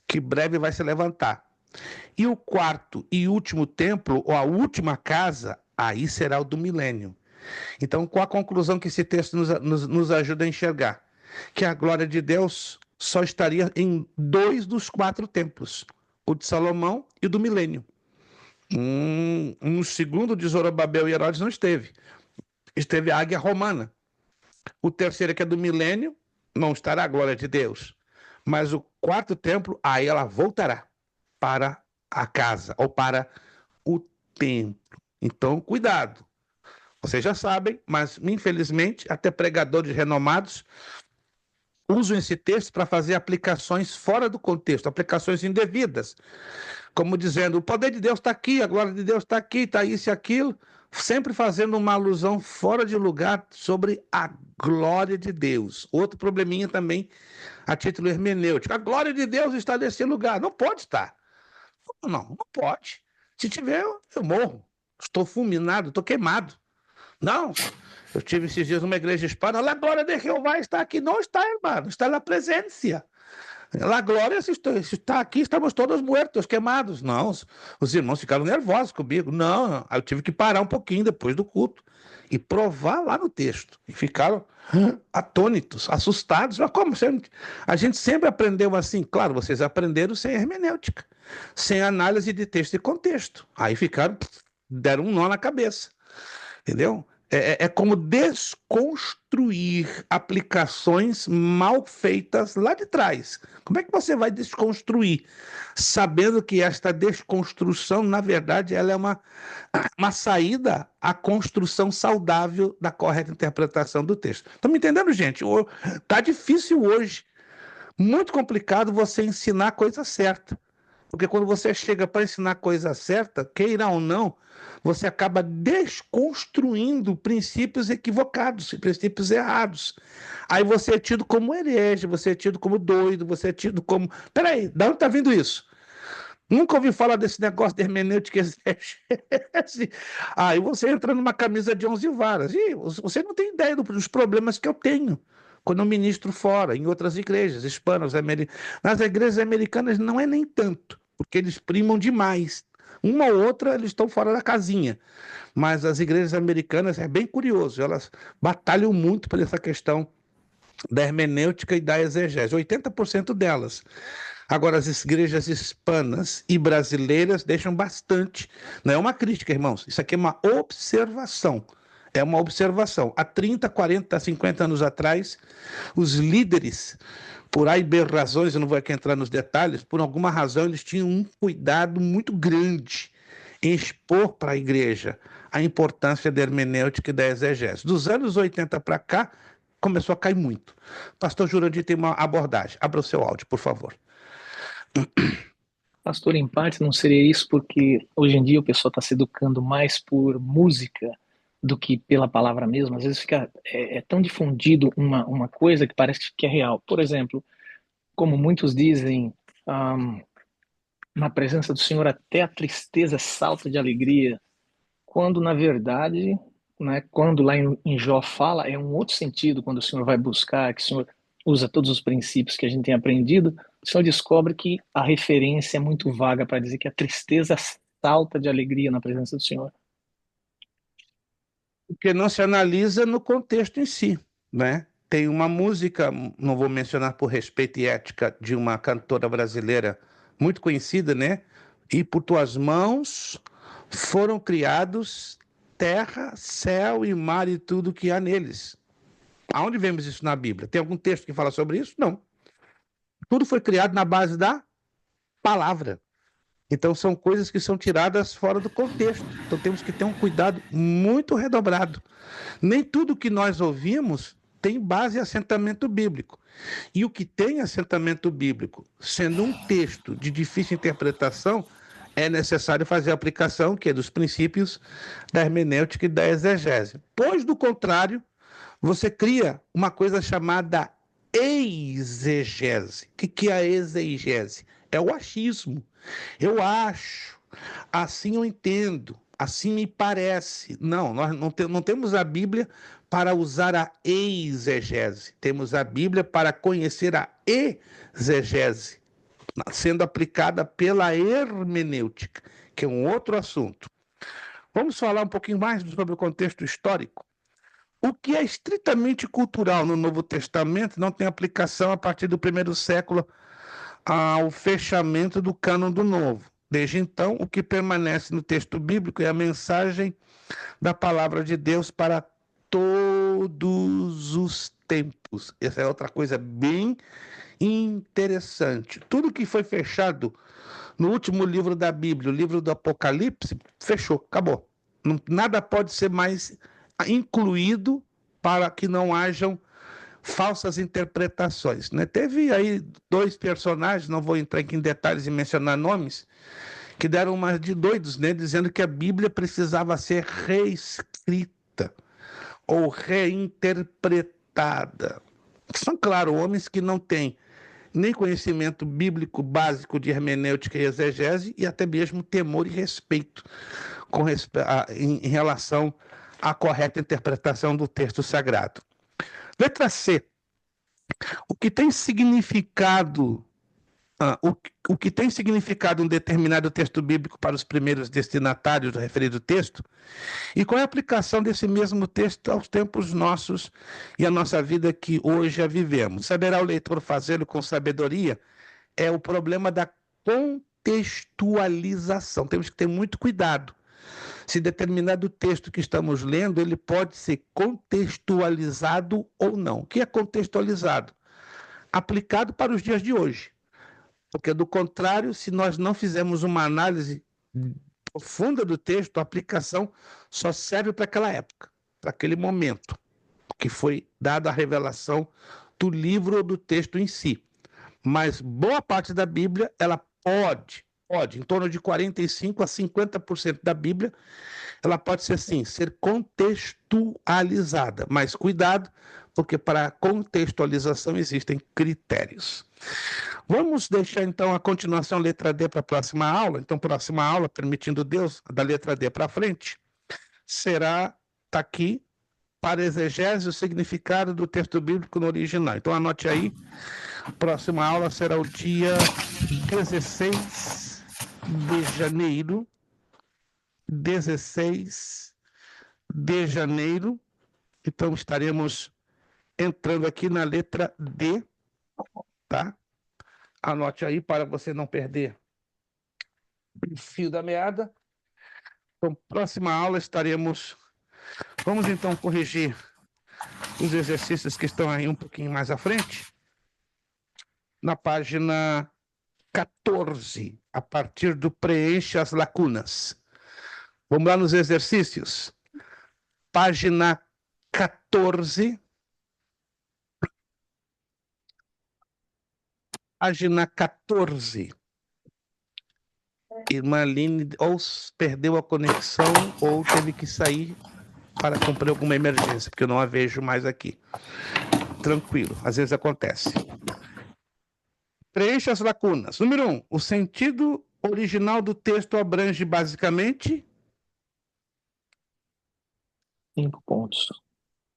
que breve vai se levantar. E o quarto e último templo, ou a última casa, aí será o do milênio. Então, qual a conclusão que esse texto nos ajuda a enxergar? Que a glória de Deus só estaria em dois dos quatro templos, o de Salomão e o do milênio. No segundo de Zorobabel e Herodes não esteve. Esteve a águia romana. O terceiro, que é do milênio, não estará a glória de Deus. Mas o quarto templo, aí ela voltará para a casa ou para o templo. Então, cuidado. Vocês já sabem, mas infelizmente, até pregadores renomados usam esse texto para fazer aplicações fora do contexto, aplicações indevidas, como dizendo: o poder de Deus está aqui, a glória de Deus está aqui, está isso e aquilo, sempre fazendo uma alusão fora de lugar sobre a glória de Deus. Outro probleminha também a título hermenêutico: a glória de Deus está nesse lugar. Não pode estar. Não pode. Se tiver, eu morro. Estou fulminado, estou queimado. Não, eu tive esses dias numa igreja hispana, a glória de Jeová está aqui. Não está, irmão, está na presença. A glória, se está aqui, estamos todos mortos, queimados. Não, os irmãos ficaram nervosos comigo. Não, eu tive que parar um pouquinho depois do culto e provar lá no texto. E ficaram atônitos, assustados. Mas como? A gente sempre aprendeu assim. Claro, vocês aprenderam sem hermenêutica, sem análise de texto e contexto. Aí ficaram, deram um nó na cabeça. Entendeu? É como desconstruir aplicações mal feitas lá de trás. Como é que você vai desconstruir, sabendo que esta desconstrução, na verdade, ela é uma saída à construção saudável da correta interpretação do texto? Estão me entendendo, gente? Tá difícil hoje, muito complicado você ensinar a coisa certa. Porque quando você chega para ensinar a coisa certa, queira ou não, você acaba desconstruindo princípios equivocados, princípios errados. Aí você é tido como herege, você é tido como doido, você é tido como. Peraí, de onde está vindo isso? Nunca ouvi falar desse negócio de hermenêutica exegese. Aí você entra numa camisa de 11 varas. E você não tem ideia dos problemas que eu tenho quando eu ministro fora, em outras igrejas hispanas, nas igrejas americanas não é nem tanto, porque eles primam demais. Uma ou outra eles estão fora da casinha, mas as igrejas americanas é bem curioso, elas batalham muito por essa questão da hermenêutica e da exegese, 80% delas. Agora, as igrejas hispanas e brasileiras deixam bastante. Não é uma crítica, irmãos, isso aqui é uma observação. É uma observação. Há 30, 40, 50 anos atrás, os líderes, por aí bem razões, eu não vou aqui entrar nos detalhes, por alguma razão eles tinham um cuidado muito grande em expor para a igreja a importância da hermenêutica e da exegese. Dos anos 80 para cá, começou a cair muito. Pastor Jurandir tem uma abordagem. Abra o seu áudio, por favor. Pastor, em parte não seria isso porque hoje em dia o pessoal está se educando mais por música do que pela palavra mesmo. Às vezes fica tão difundido uma coisa que parece que é real. Por exemplo, como muitos dizem, ahm, na presença do Senhor até a tristeza salta de alegria, quando na verdade, né, quando lá em Jó fala, é um outro sentido, quando o Senhor vai buscar, que o Senhor usa todos os princípios que a gente tem aprendido, o Senhor descobre que a referência é muito vaga para dizer que a tristeza salta de alegria na presença do Senhor. Porque não se analisa no contexto em si, né? Tem uma música, não vou mencionar por respeito e ética, de uma cantora brasileira muito conhecida, né? E por tuas mãos foram criados terra, céu e mar e tudo que há neles. Aonde vemos isso na Bíblia? Tem algum texto que fala sobre isso? Não. Tudo foi criado na base da palavra. Então são coisas que são tiradas fora do contexto. Então temos que ter um cuidado muito redobrado. Nem tudo que nós ouvimos tem base em assentamento bíblico. E o que tem assentamento bíblico, sendo um texto de difícil interpretação, é necessário fazer a aplicação, que é dos princípios da hermenêutica e da exegese. Pois, do contrário, você cria uma coisa chamada exegese. O que é a exegese? É o achismo. Eu acho, assim eu entendo, assim me parece. Não, nós não temos a Bíblia para usar a exegese. Temos a Bíblia para conhecer a exegese, sendo aplicada pela hermenêutica, que é um outro assunto. Vamos falar um pouquinho mais sobre o contexto histórico. O que é estritamente cultural no Novo Testamento não tem aplicação a partir do primeiro século ao fechamento do cânon do Novo. Desde então, o que permanece no texto bíblico é a mensagem da palavra de Deus para todos os tempos. Essa é outra coisa bem interessante. Tudo que foi fechado no último livro da Bíblia, o livro do Apocalipse, fechou, acabou. Nada pode ser mais incluído para que não hajam falsas interpretações, né? Teve aí 2 personagens, não vou entrar aqui em detalhes e mencionar nomes, que deram uma de doidos, né? Dizendo que a Bíblia precisava ser reescrita ou reinterpretada. São, claro, homens que não têm nem conhecimento bíblico básico de hermenêutica e exegese e até mesmo temor e respeito em relação à correta interpretação do texto sagrado. Letra C. O que tem significado o que tem significado um determinado texto bíblico para os primeiros destinatários do referido texto e qual é a aplicação desse mesmo texto aos tempos nossos e à nossa vida que hoje a vivemos. Saberá o leitor fazê-lo com sabedoria? É o problema da contextualização. Temos que ter muito cuidado. Se determinado texto que estamos lendo, ele pode ser contextualizado ou não. O que é contextualizado? Aplicado para os dias de hoje. Porque, do contrário, se nós não fizermos uma análise profunda do texto, a aplicação só serve para aquela época, para aquele momento que foi dada a revelação do livro ou do texto em si. Mas boa parte da Bíblia, ela pode, em torno de 45% a 50% da Bíblia, ela pode ser, sim, ser contextualizada. Mas cuidado, porque para a contextualização existem critérios. Vamos deixar, então, a continuação letra D para a próxima aula. Então, próxima aula, permitindo Deus, da letra D para frente, será, está aqui, para exegese o significado do texto bíblico no original. Então, anote aí, próxima aula será o dia 16 de janeiro. 16 de janeiro. Então, estaremos entrando aqui na letra D, tá? Anote aí para você não perder o fio da meada. Então, próxima aula estaremos... Vamos então corrigir os exercícios que estão aí um pouquinho mais à frente. Na página 14, a partir do preencha as lacunas. Vamos lá nos exercícios. Página 14. Página 14. Irmã Aline ou perdeu a conexão ou teve que sair para cumprir alguma emergência, porque eu não a vejo mais aqui. Tranquilo, às vezes acontece. Preencha as lacunas. Número 1. O sentido original do texto abrange basicamente 5 pontos.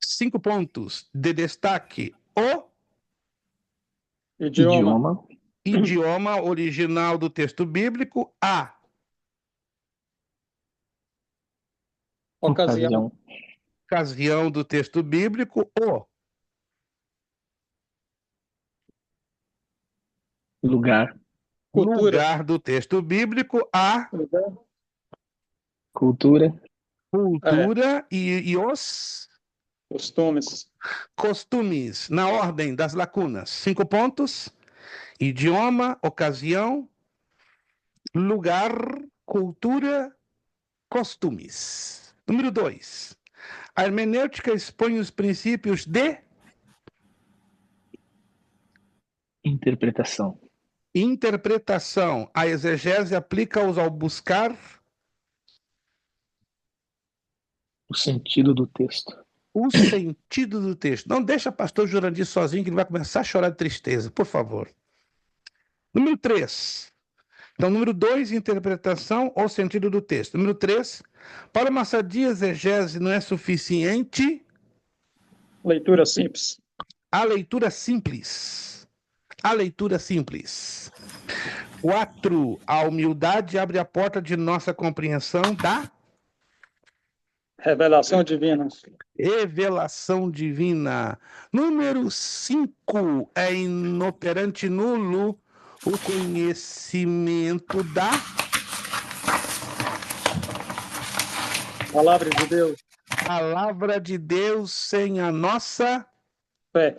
5 pontos de destaque. O Idioma. idioma original do texto bíblico. A Ocasião. ocasião do texto bíblico, o lugar, Cultura. lugar do texto bíblico, a Lugar. cultura, cultura e os Costumes. costumes, na ordem das lacunas. 5 pontos: idioma, ocasião, lugar, cultura, costumes. Número 2. A hermenêutica expõe os princípios de interpretação, interpretação. A exegese aplica-os ao buscar o sentido do texto, o sentido do texto. Não deixa pastor Jurandir sozinho, que ele vai começar a chorar de tristeza, por favor. Número 3. Então, número 2, interpretação ou sentido do texto. Número 3, para uma sadia exegese não é suficiente Leitura simples. a leitura simples. A leitura simples. 4, a humildade abre a porta de nossa compreensão da Revelação divina. revelação divina. Número 5, é inoperante nulo o conhecimento da Palavra de Deus. palavra de Deus sem a nossa Fé.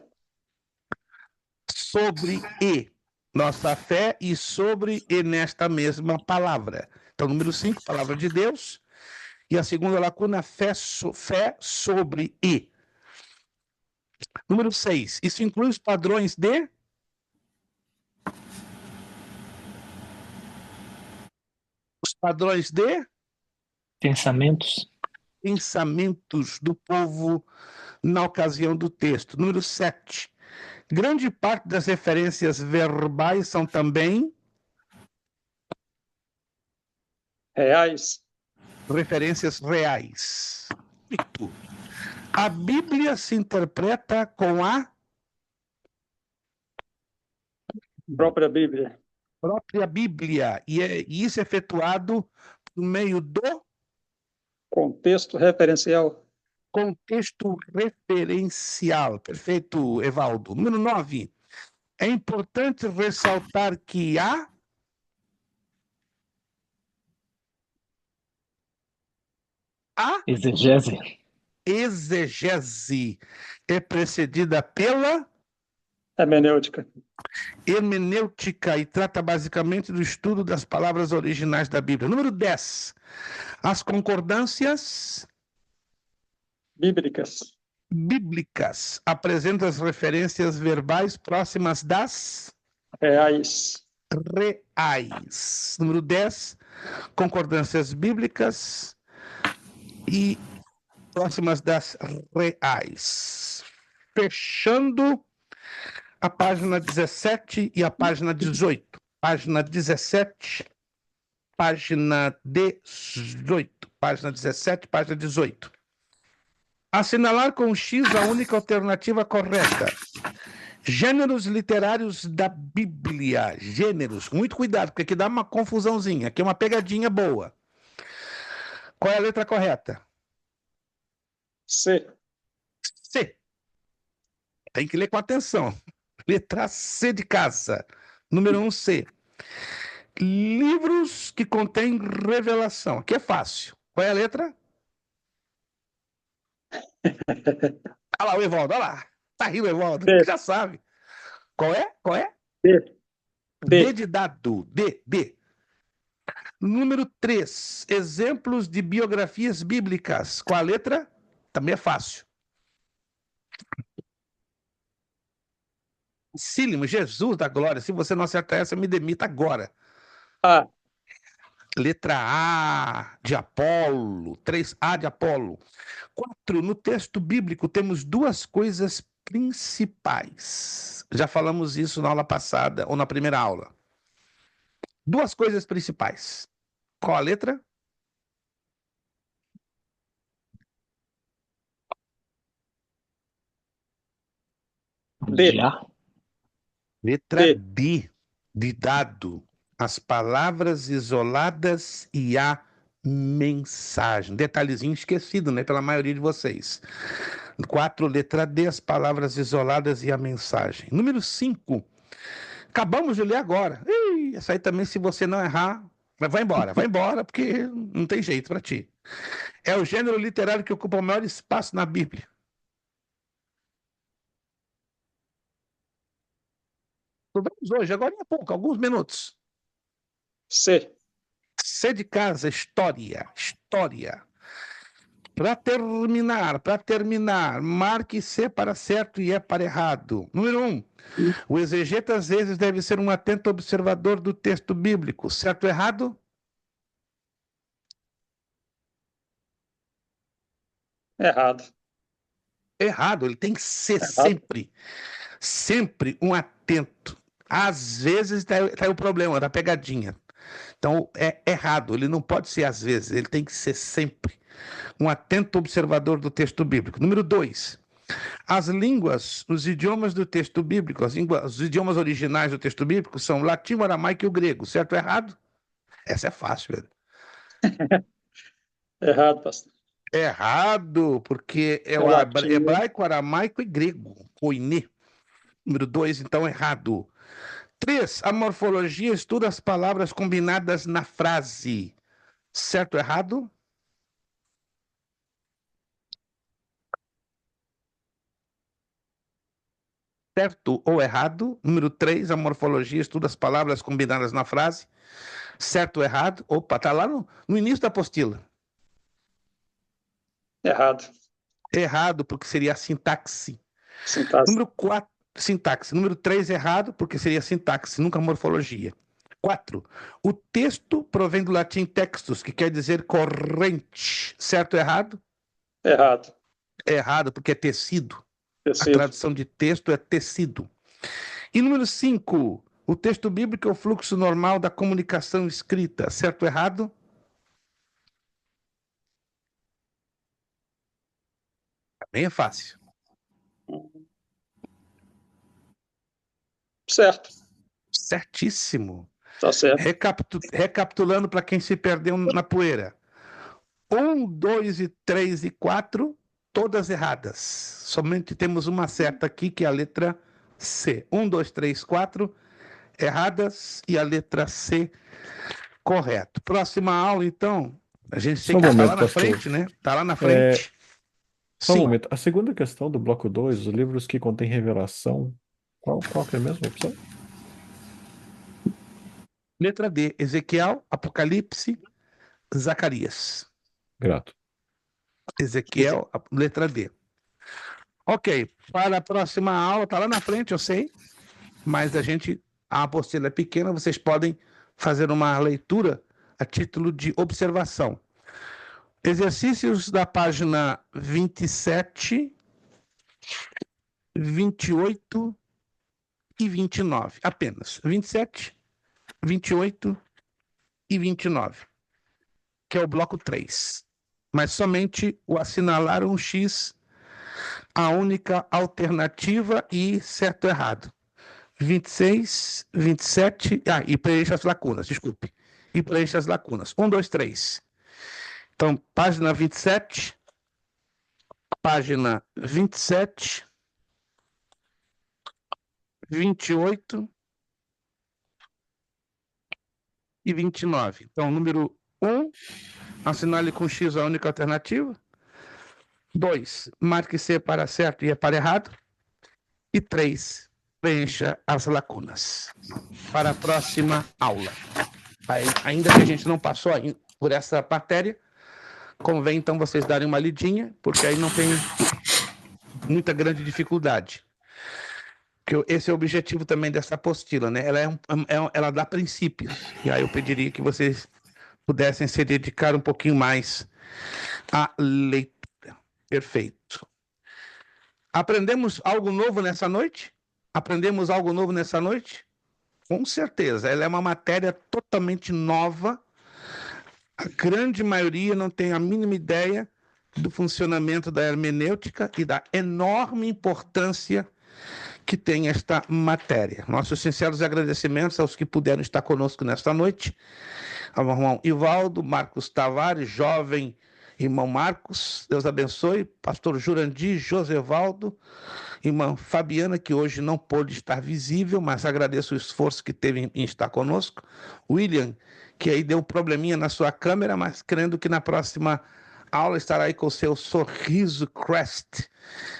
sobre e. Nossa fé e sobre e nesta mesma palavra. Então, número 5, palavra de Deus. E a segunda lacuna, fé sobre e. Número 6, isso inclui os padrões de pensamentos, pensamentos do povo na ocasião do texto. Número 7, grande parte das referências verbais são também Reais. referências reais. 8, a Bíblia se interpreta com a Própria Bíblia. própria Bíblia, e isso é efetuado por meio do Contexto referencial. contexto referencial. Perfeito, Evaldo. Número 9. É importante ressaltar que a exegese, exegese é precedida pela Hermenêutica. hermenêutica e trata basicamente do estudo das palavras originais da Bíblia. Número 10. As concordâncias Bíblicas. bíblicas apresentam as referências verbais próximas das Reais. reais. Número 10, concordâncias bíblicas e próximas das reais. Fechando a página 17 e a página 18. Página 17, página 18. Página 17, página 18. Assinalar com X a única alternativa correta. Gêneros literários da Bíblia. Gêneros. Muito cuidado, porque aqui dá uma confusãozinha. Aqui é uma pegadinha boa. Qual é a letra correta? C. C. Tem que ler com atenção. Letra C de casa. Número 1, C. Livros que contêm revelação. Aqui é fácil. Qual é a letra? Olha lá o Evaldo, olha lá. Tá rindo o Evaldo, D. já sabe. Qual é? Qual é? D. D de dado. D. Número 3. Exemplos de biografias bíblicas. Qual a letra? Também é fácil. Sílimo, Jesus da glória. Se você não acertar essa, me demita agora. A. Letra A de Apolo. 3A de Apolo. 4. No texto bíblico temos duas coisas principais. Já falamos isso na aula passada ou na primeira aula. Duas coisas principais. Qual a letra? D. já, Letra D. D de dado. As palavras isoladas e a mensagem. Detalhezinho esquecido, né, pela maioria de vocês. 4, letra D, as palavras isoladas e a mensagem. Número 5. Acabamos de ler agora. Ih, essa aí também, se você não errar, vai embora, porque não tem jeito para ti. É o gênero literário que ocupa o maior espaço na Bíblia. Estudamos hoje, agora em pouco, alguns minutos. C. C de casa, história. Para terminar, marque C para certo e E para errado. Número 1. O exegeta às vezes deve ser um atento observador do texto bíblico. Certo ou errado? Errado. Errado, ele tem que ser Errado. sempre um atento. Às vezes tá o problema da pegadinha. Então é errado, ele não pode ser às vezes, ele tem que ser sempre um atento observador do texto bíblico. Número 2. As línguas, os idiomas do texto bíblico, os idiomas originais do texto bíblico são o latim, o aramaico e o grego. Certo ou errado? Essa é fácil, velho. Errado, pastor. Errado, porque é o Latim. hebraico, aramaico e grego. Koiné. Número 2, então, errado. 3, a morfologia estuda as palavras combinadas na frase. Certo ou errado? Certo ou errado? Número 3, a morfologia estuda as palavras combinadas na frase. Certo ou errado? Opa, tá lá no início da apostila. Errado. Errado, porque seria a sintaxe. Sintaxe. Número 4, sintaxe. Número 3, errado, porque seria sintaxe, nunca morfologia. 4. O texto provém do latim textus, que quer dizer corrente. Certo ou errado? Errado. Errado, porque é tecido. A Tecido. tradução de texto é tecido. E número 5. O texto bíblico é o fluxo normal da comunicação escrita. Certo ou errado? Também é fácil. Certo. Certíssimo. Tá certo. Recapitulando para quem se perdeu na poeira. 1, 2 e 3 e 4, todas erradas. Somente temos uma certa aqui, que é a letra C. 1, 2, 3, 4, erradas, e a letra C, correto. Próxima aula, então, a gente Só tem um que estar momento, lá na pastor. frente, né? Tá lá na frente. Só um Sim, momento. A segunda questão do bloco 2, os livros que contêm revelação, qual que é a mesma opção? letra D, Ezequiel, Apocalipse, Zacarias. Grato. Ezequiel, letra D. Ok, para a próxima aula, tá lá na frente, eu sei, mas a apostila é pequena, vocês podem fazer uma leitura a título de observação. Exercícios da página 27, 28 e 29. Apenas 27, 28 e 29, que é o bloco 3. Mas somente o assinalar um X, a única alternativa e certo ou errado. 26, 27. E preencha as lacunas, desculpe. E preencha as lacunas. 1, 2, 3. Então, página 27, página 27, 28 e 29. Então, número 1, assinale com X a única alternativa. 2, marque C para certo e E para errado. E 3, preencha as lacunas. Para a próxima aula. Ainda que a gente não passou por essa matéria, convém então vocês darem uma lidinha, porque aí não tem muita grande dificuldade. Porque esse é o objetivo também dessa apostila, né? Ela dá princípios. E aí eu pediria que vocês pudessem se dedicar um pouquinho mais à leitura. Perfeito. Aprendemos algo novo nessa noite? Aprendemos algo novo nessa noite? Com certeza. Ela é uma matéria totalmente nova. A grande maioria não tem a mínima ideia do funcionamento da hermenêutica e da enorme importância que tem esta matéria. Nossos sinceros agradecimentos aos que puderam estar conosco nesta noite, ao irmão Ivaldo, Marcos Tavares, jovem irmão Marcos, Deus abençoe, pastor Jurandir, Josevaldo, irmã Fabiana, que hoje não pôde estar visível, mas agradeço o esforço que teve em estar conosco, William, que aí deu um probleminha na sua câmera, mas crendo que na próxima aula estará aí com o seu sorriso crest,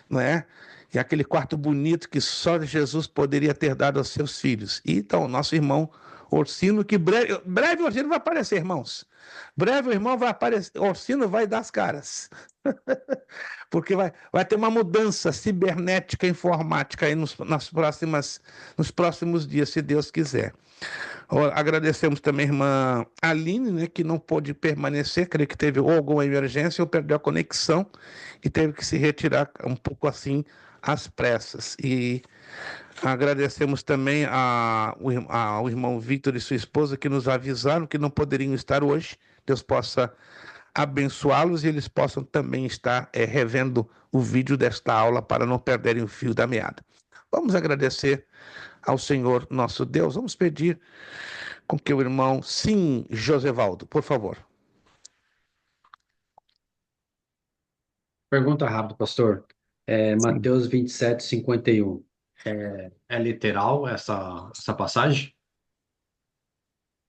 não é? E aquele quarto bonito que só Jesus poderia ter dado aos seus filhos. E então, nosso irmão Orsino, que breve Orsino vai aparecer, irmãos. Breve o irmão vai aparecer, Orsino vai dar as caras. Porque vai ter uma mudança cibernética, informática aí nos próximos dias, se Deus quiser. Agradecemos também a irmã Aline, né, que não pôde permanecer, creio que teve ou alguma emergência ou perdeu a conexão e teve que se retirar um pouco assim às pressas. E agradecemos também ao irmão Victor e sua esposa que nos avisaram que não poderiam estar hoje. Deus possa abençoá-los e eles possam também estar revendo o vídeo desta aula para não perderem o fio da meada. Vamos agradecer ao Senhor nosso Deus. Vamos pedir com que o irmão, sim, Josevaldo, por favor. Pergunta rápida, pastor. Mateus 27, 51. É literal essa passagem?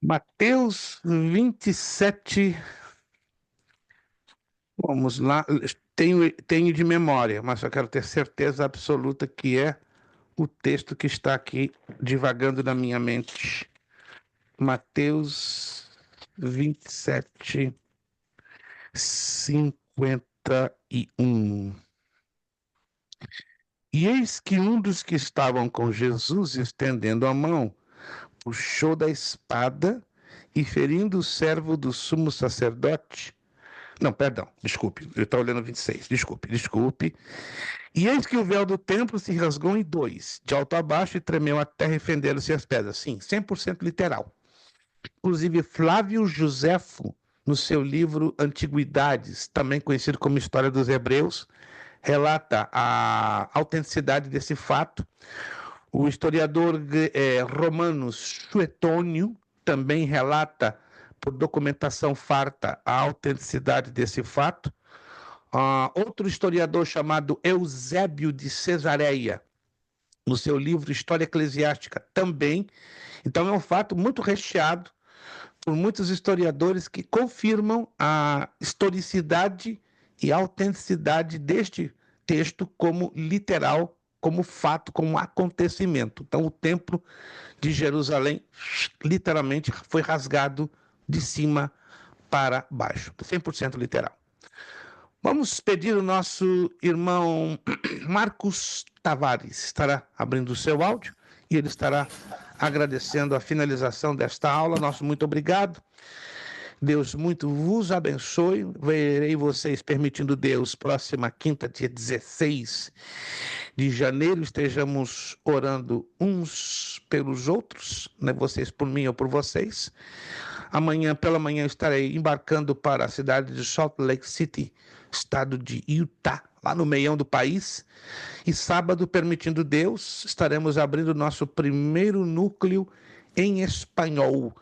Mateus 27. Vamos lá. Tenho de memória, mas só quero ter certeza absoluta que é o texto que está aqui divagando na minha mente. Mateus 27, 51. E eis que um dos que estavam com Jesus, estendendo a mão, puxou da espada e, ferindo o servo do sumo sacerdote... Não, perdão, desculpe, eu estou olhando 26, desculpe. E eis que o véu do templo se rasgou em dois, de alto a baixo, e tremeu a terra e fenderam-se as pedras. Sim, 100% literal. Inclusive, Flávio Joséfo, no seu livro Antiguidades, também conhecido como História dos Hebreus, relata a autenticidade desse fato. O historiador romano Suetônio também relata, por documentação farta, a autenticidade desse fato. Outro historiador chamado Eusébio de Cesareia, no seu livro História Eclesiástica, também. Então é um fato muito recheado por muitos historiadores que confirmam a historicidade e a autenticidade deste texto como literal, como fato, como acontecimento. Então o templo de Jerusalém literalmente foi rasgado de cima para baixo, 100% literal. Vamos pedir o nosso irmão Marcos Tavares, estará abrindo o seu áudio e ele estará agradecendo a finalização desta aula. Nosso muito obrigado. Deus muito vos abençoe. Verei vocês, permitindo Deus, próxima quinta, dia 16 de janeiro, estejamos orando uns pelos outros, né? Vocês por mim ou por vocês. Amanhã, pela manhã, estarei embarcando para a cidade de Salt Lake City, estado de Utah, lá no meião do país. E sábado, permitindo Deus, estaremos abrindo nosso primeiro núcleo em espanhol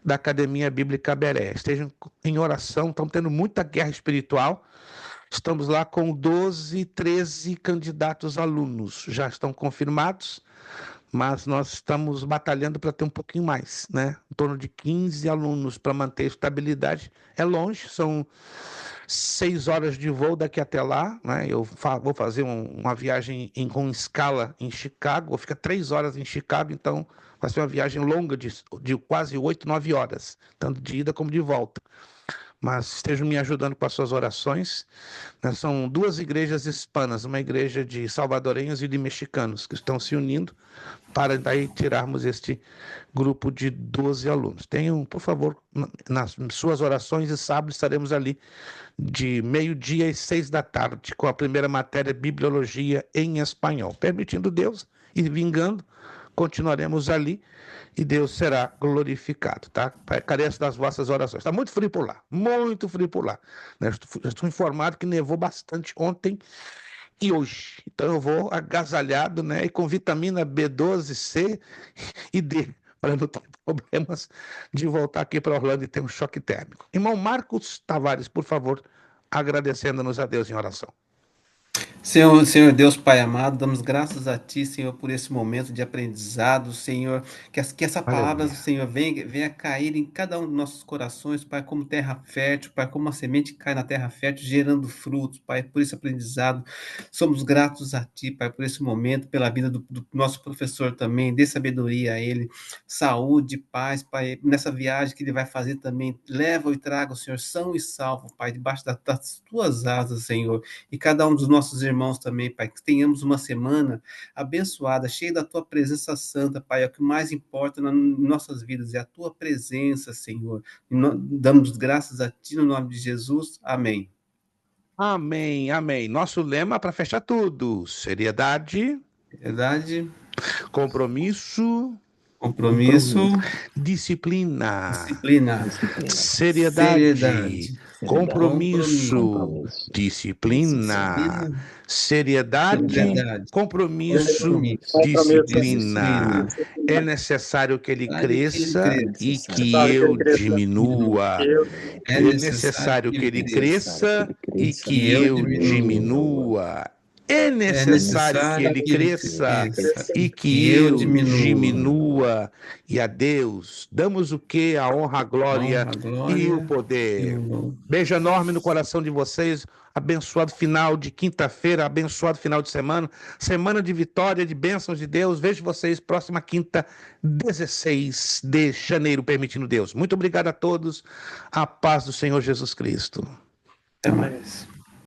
da Academia Bíblica Beré. Estejam em oração, estamos tendo muita guerra espiritual. Estamos lá com 12, 13 candidatos alunos, já estão confirmados, mas nós estamos batalhando para ter um pouquinho mais, né? Em torno de 15 alunos para manter a estabilidade. É longe, são 6 horas de voo daqui até lá, né? Eu vou fazer uma viagem com escala em Chicago, vou ficar 3 horas em Chicago, então vai ser uma viagem longa de quase 8, 9 horas, tanto de ida como de volta. Mas estejam me ajudando com as suas orações. São 2 igrejas hispanas, uma igreja de salvadorenhos e de mexicanos, que estão se unindo para daí tirarmos este grupo de 12 alunos. Tenham, por favor, nas suas orações, e sábado estaremos ali de meio-dia às 6 da tarde, com a primeira matéria, Bibliologia em espanhol. Permitindo Deus e vingando, continuaremos ali e Deus será glorificado, tá? Carece das vossas orações. Está muito frio por lá, né? Estou informado que nevou bastante ontem e hoje. Então eu vou agasalhado, né, e com vitamina B12, C e D, para não ter problemas de voltar aqui para Orlando e ter um choque térmico. Irmão Marcos Tavares, por favor, agradecendo-nos a Deus em oração. Senhor Deus Pai amado, damos graças a Ti, Senhor, por esse momento de aprendizado, Senhor, que essa palavra, Aleluia. Senhor, venha cair em cada um dos nossos corações, Pai, como terra fértil, Pai, como uma semente que cai na terra fértil, gerando frutos, Pai, por esse aprendizado. Somos gratos a Ti, Pai, por esse momento, pela vida do nosso professor também, dê sabedoria a ele, saúde, paz, Pai, nessa viagem que ele vai fazer também, leva e traga o Senhor são e salvo, Pai, debaixo das Tuas asas, Senhor, e cada um dos nossos irmãos também, Pai, que tenhamos uma semana abençoada, cheia da Tua presença santa, Pai, é o que mais importa nas nossas vidas, é a Tua presença, Senhor. E damos graças a Ti no nome de Jesus, amém. Amém, amém. Nosso lema para fechar tudo: seriedade, Verdade, compromisso, compromisso, disciplina. disciplina, Seriedade, compromisso, disciplina. Seriedade, compromisso, disciplina. É necessário que ele cresça e que eu diminua. É necessário que ele cresça e que eu diminua. É necessário que ele cresça e que eu diminua. E a Deus damos o que? A honra, a glória e o poder. Beijo enorme no coração de vocês. Abençoado final de quinta-feira, abençoado final de semana. Semana de vitória, de bênçãos de Deus. Vejo vocês próxima quinta, 16 de janeiro, permitindo Deus. Muito obrigado a todos. A paz do Senhor Jesus Cristo. Até mais.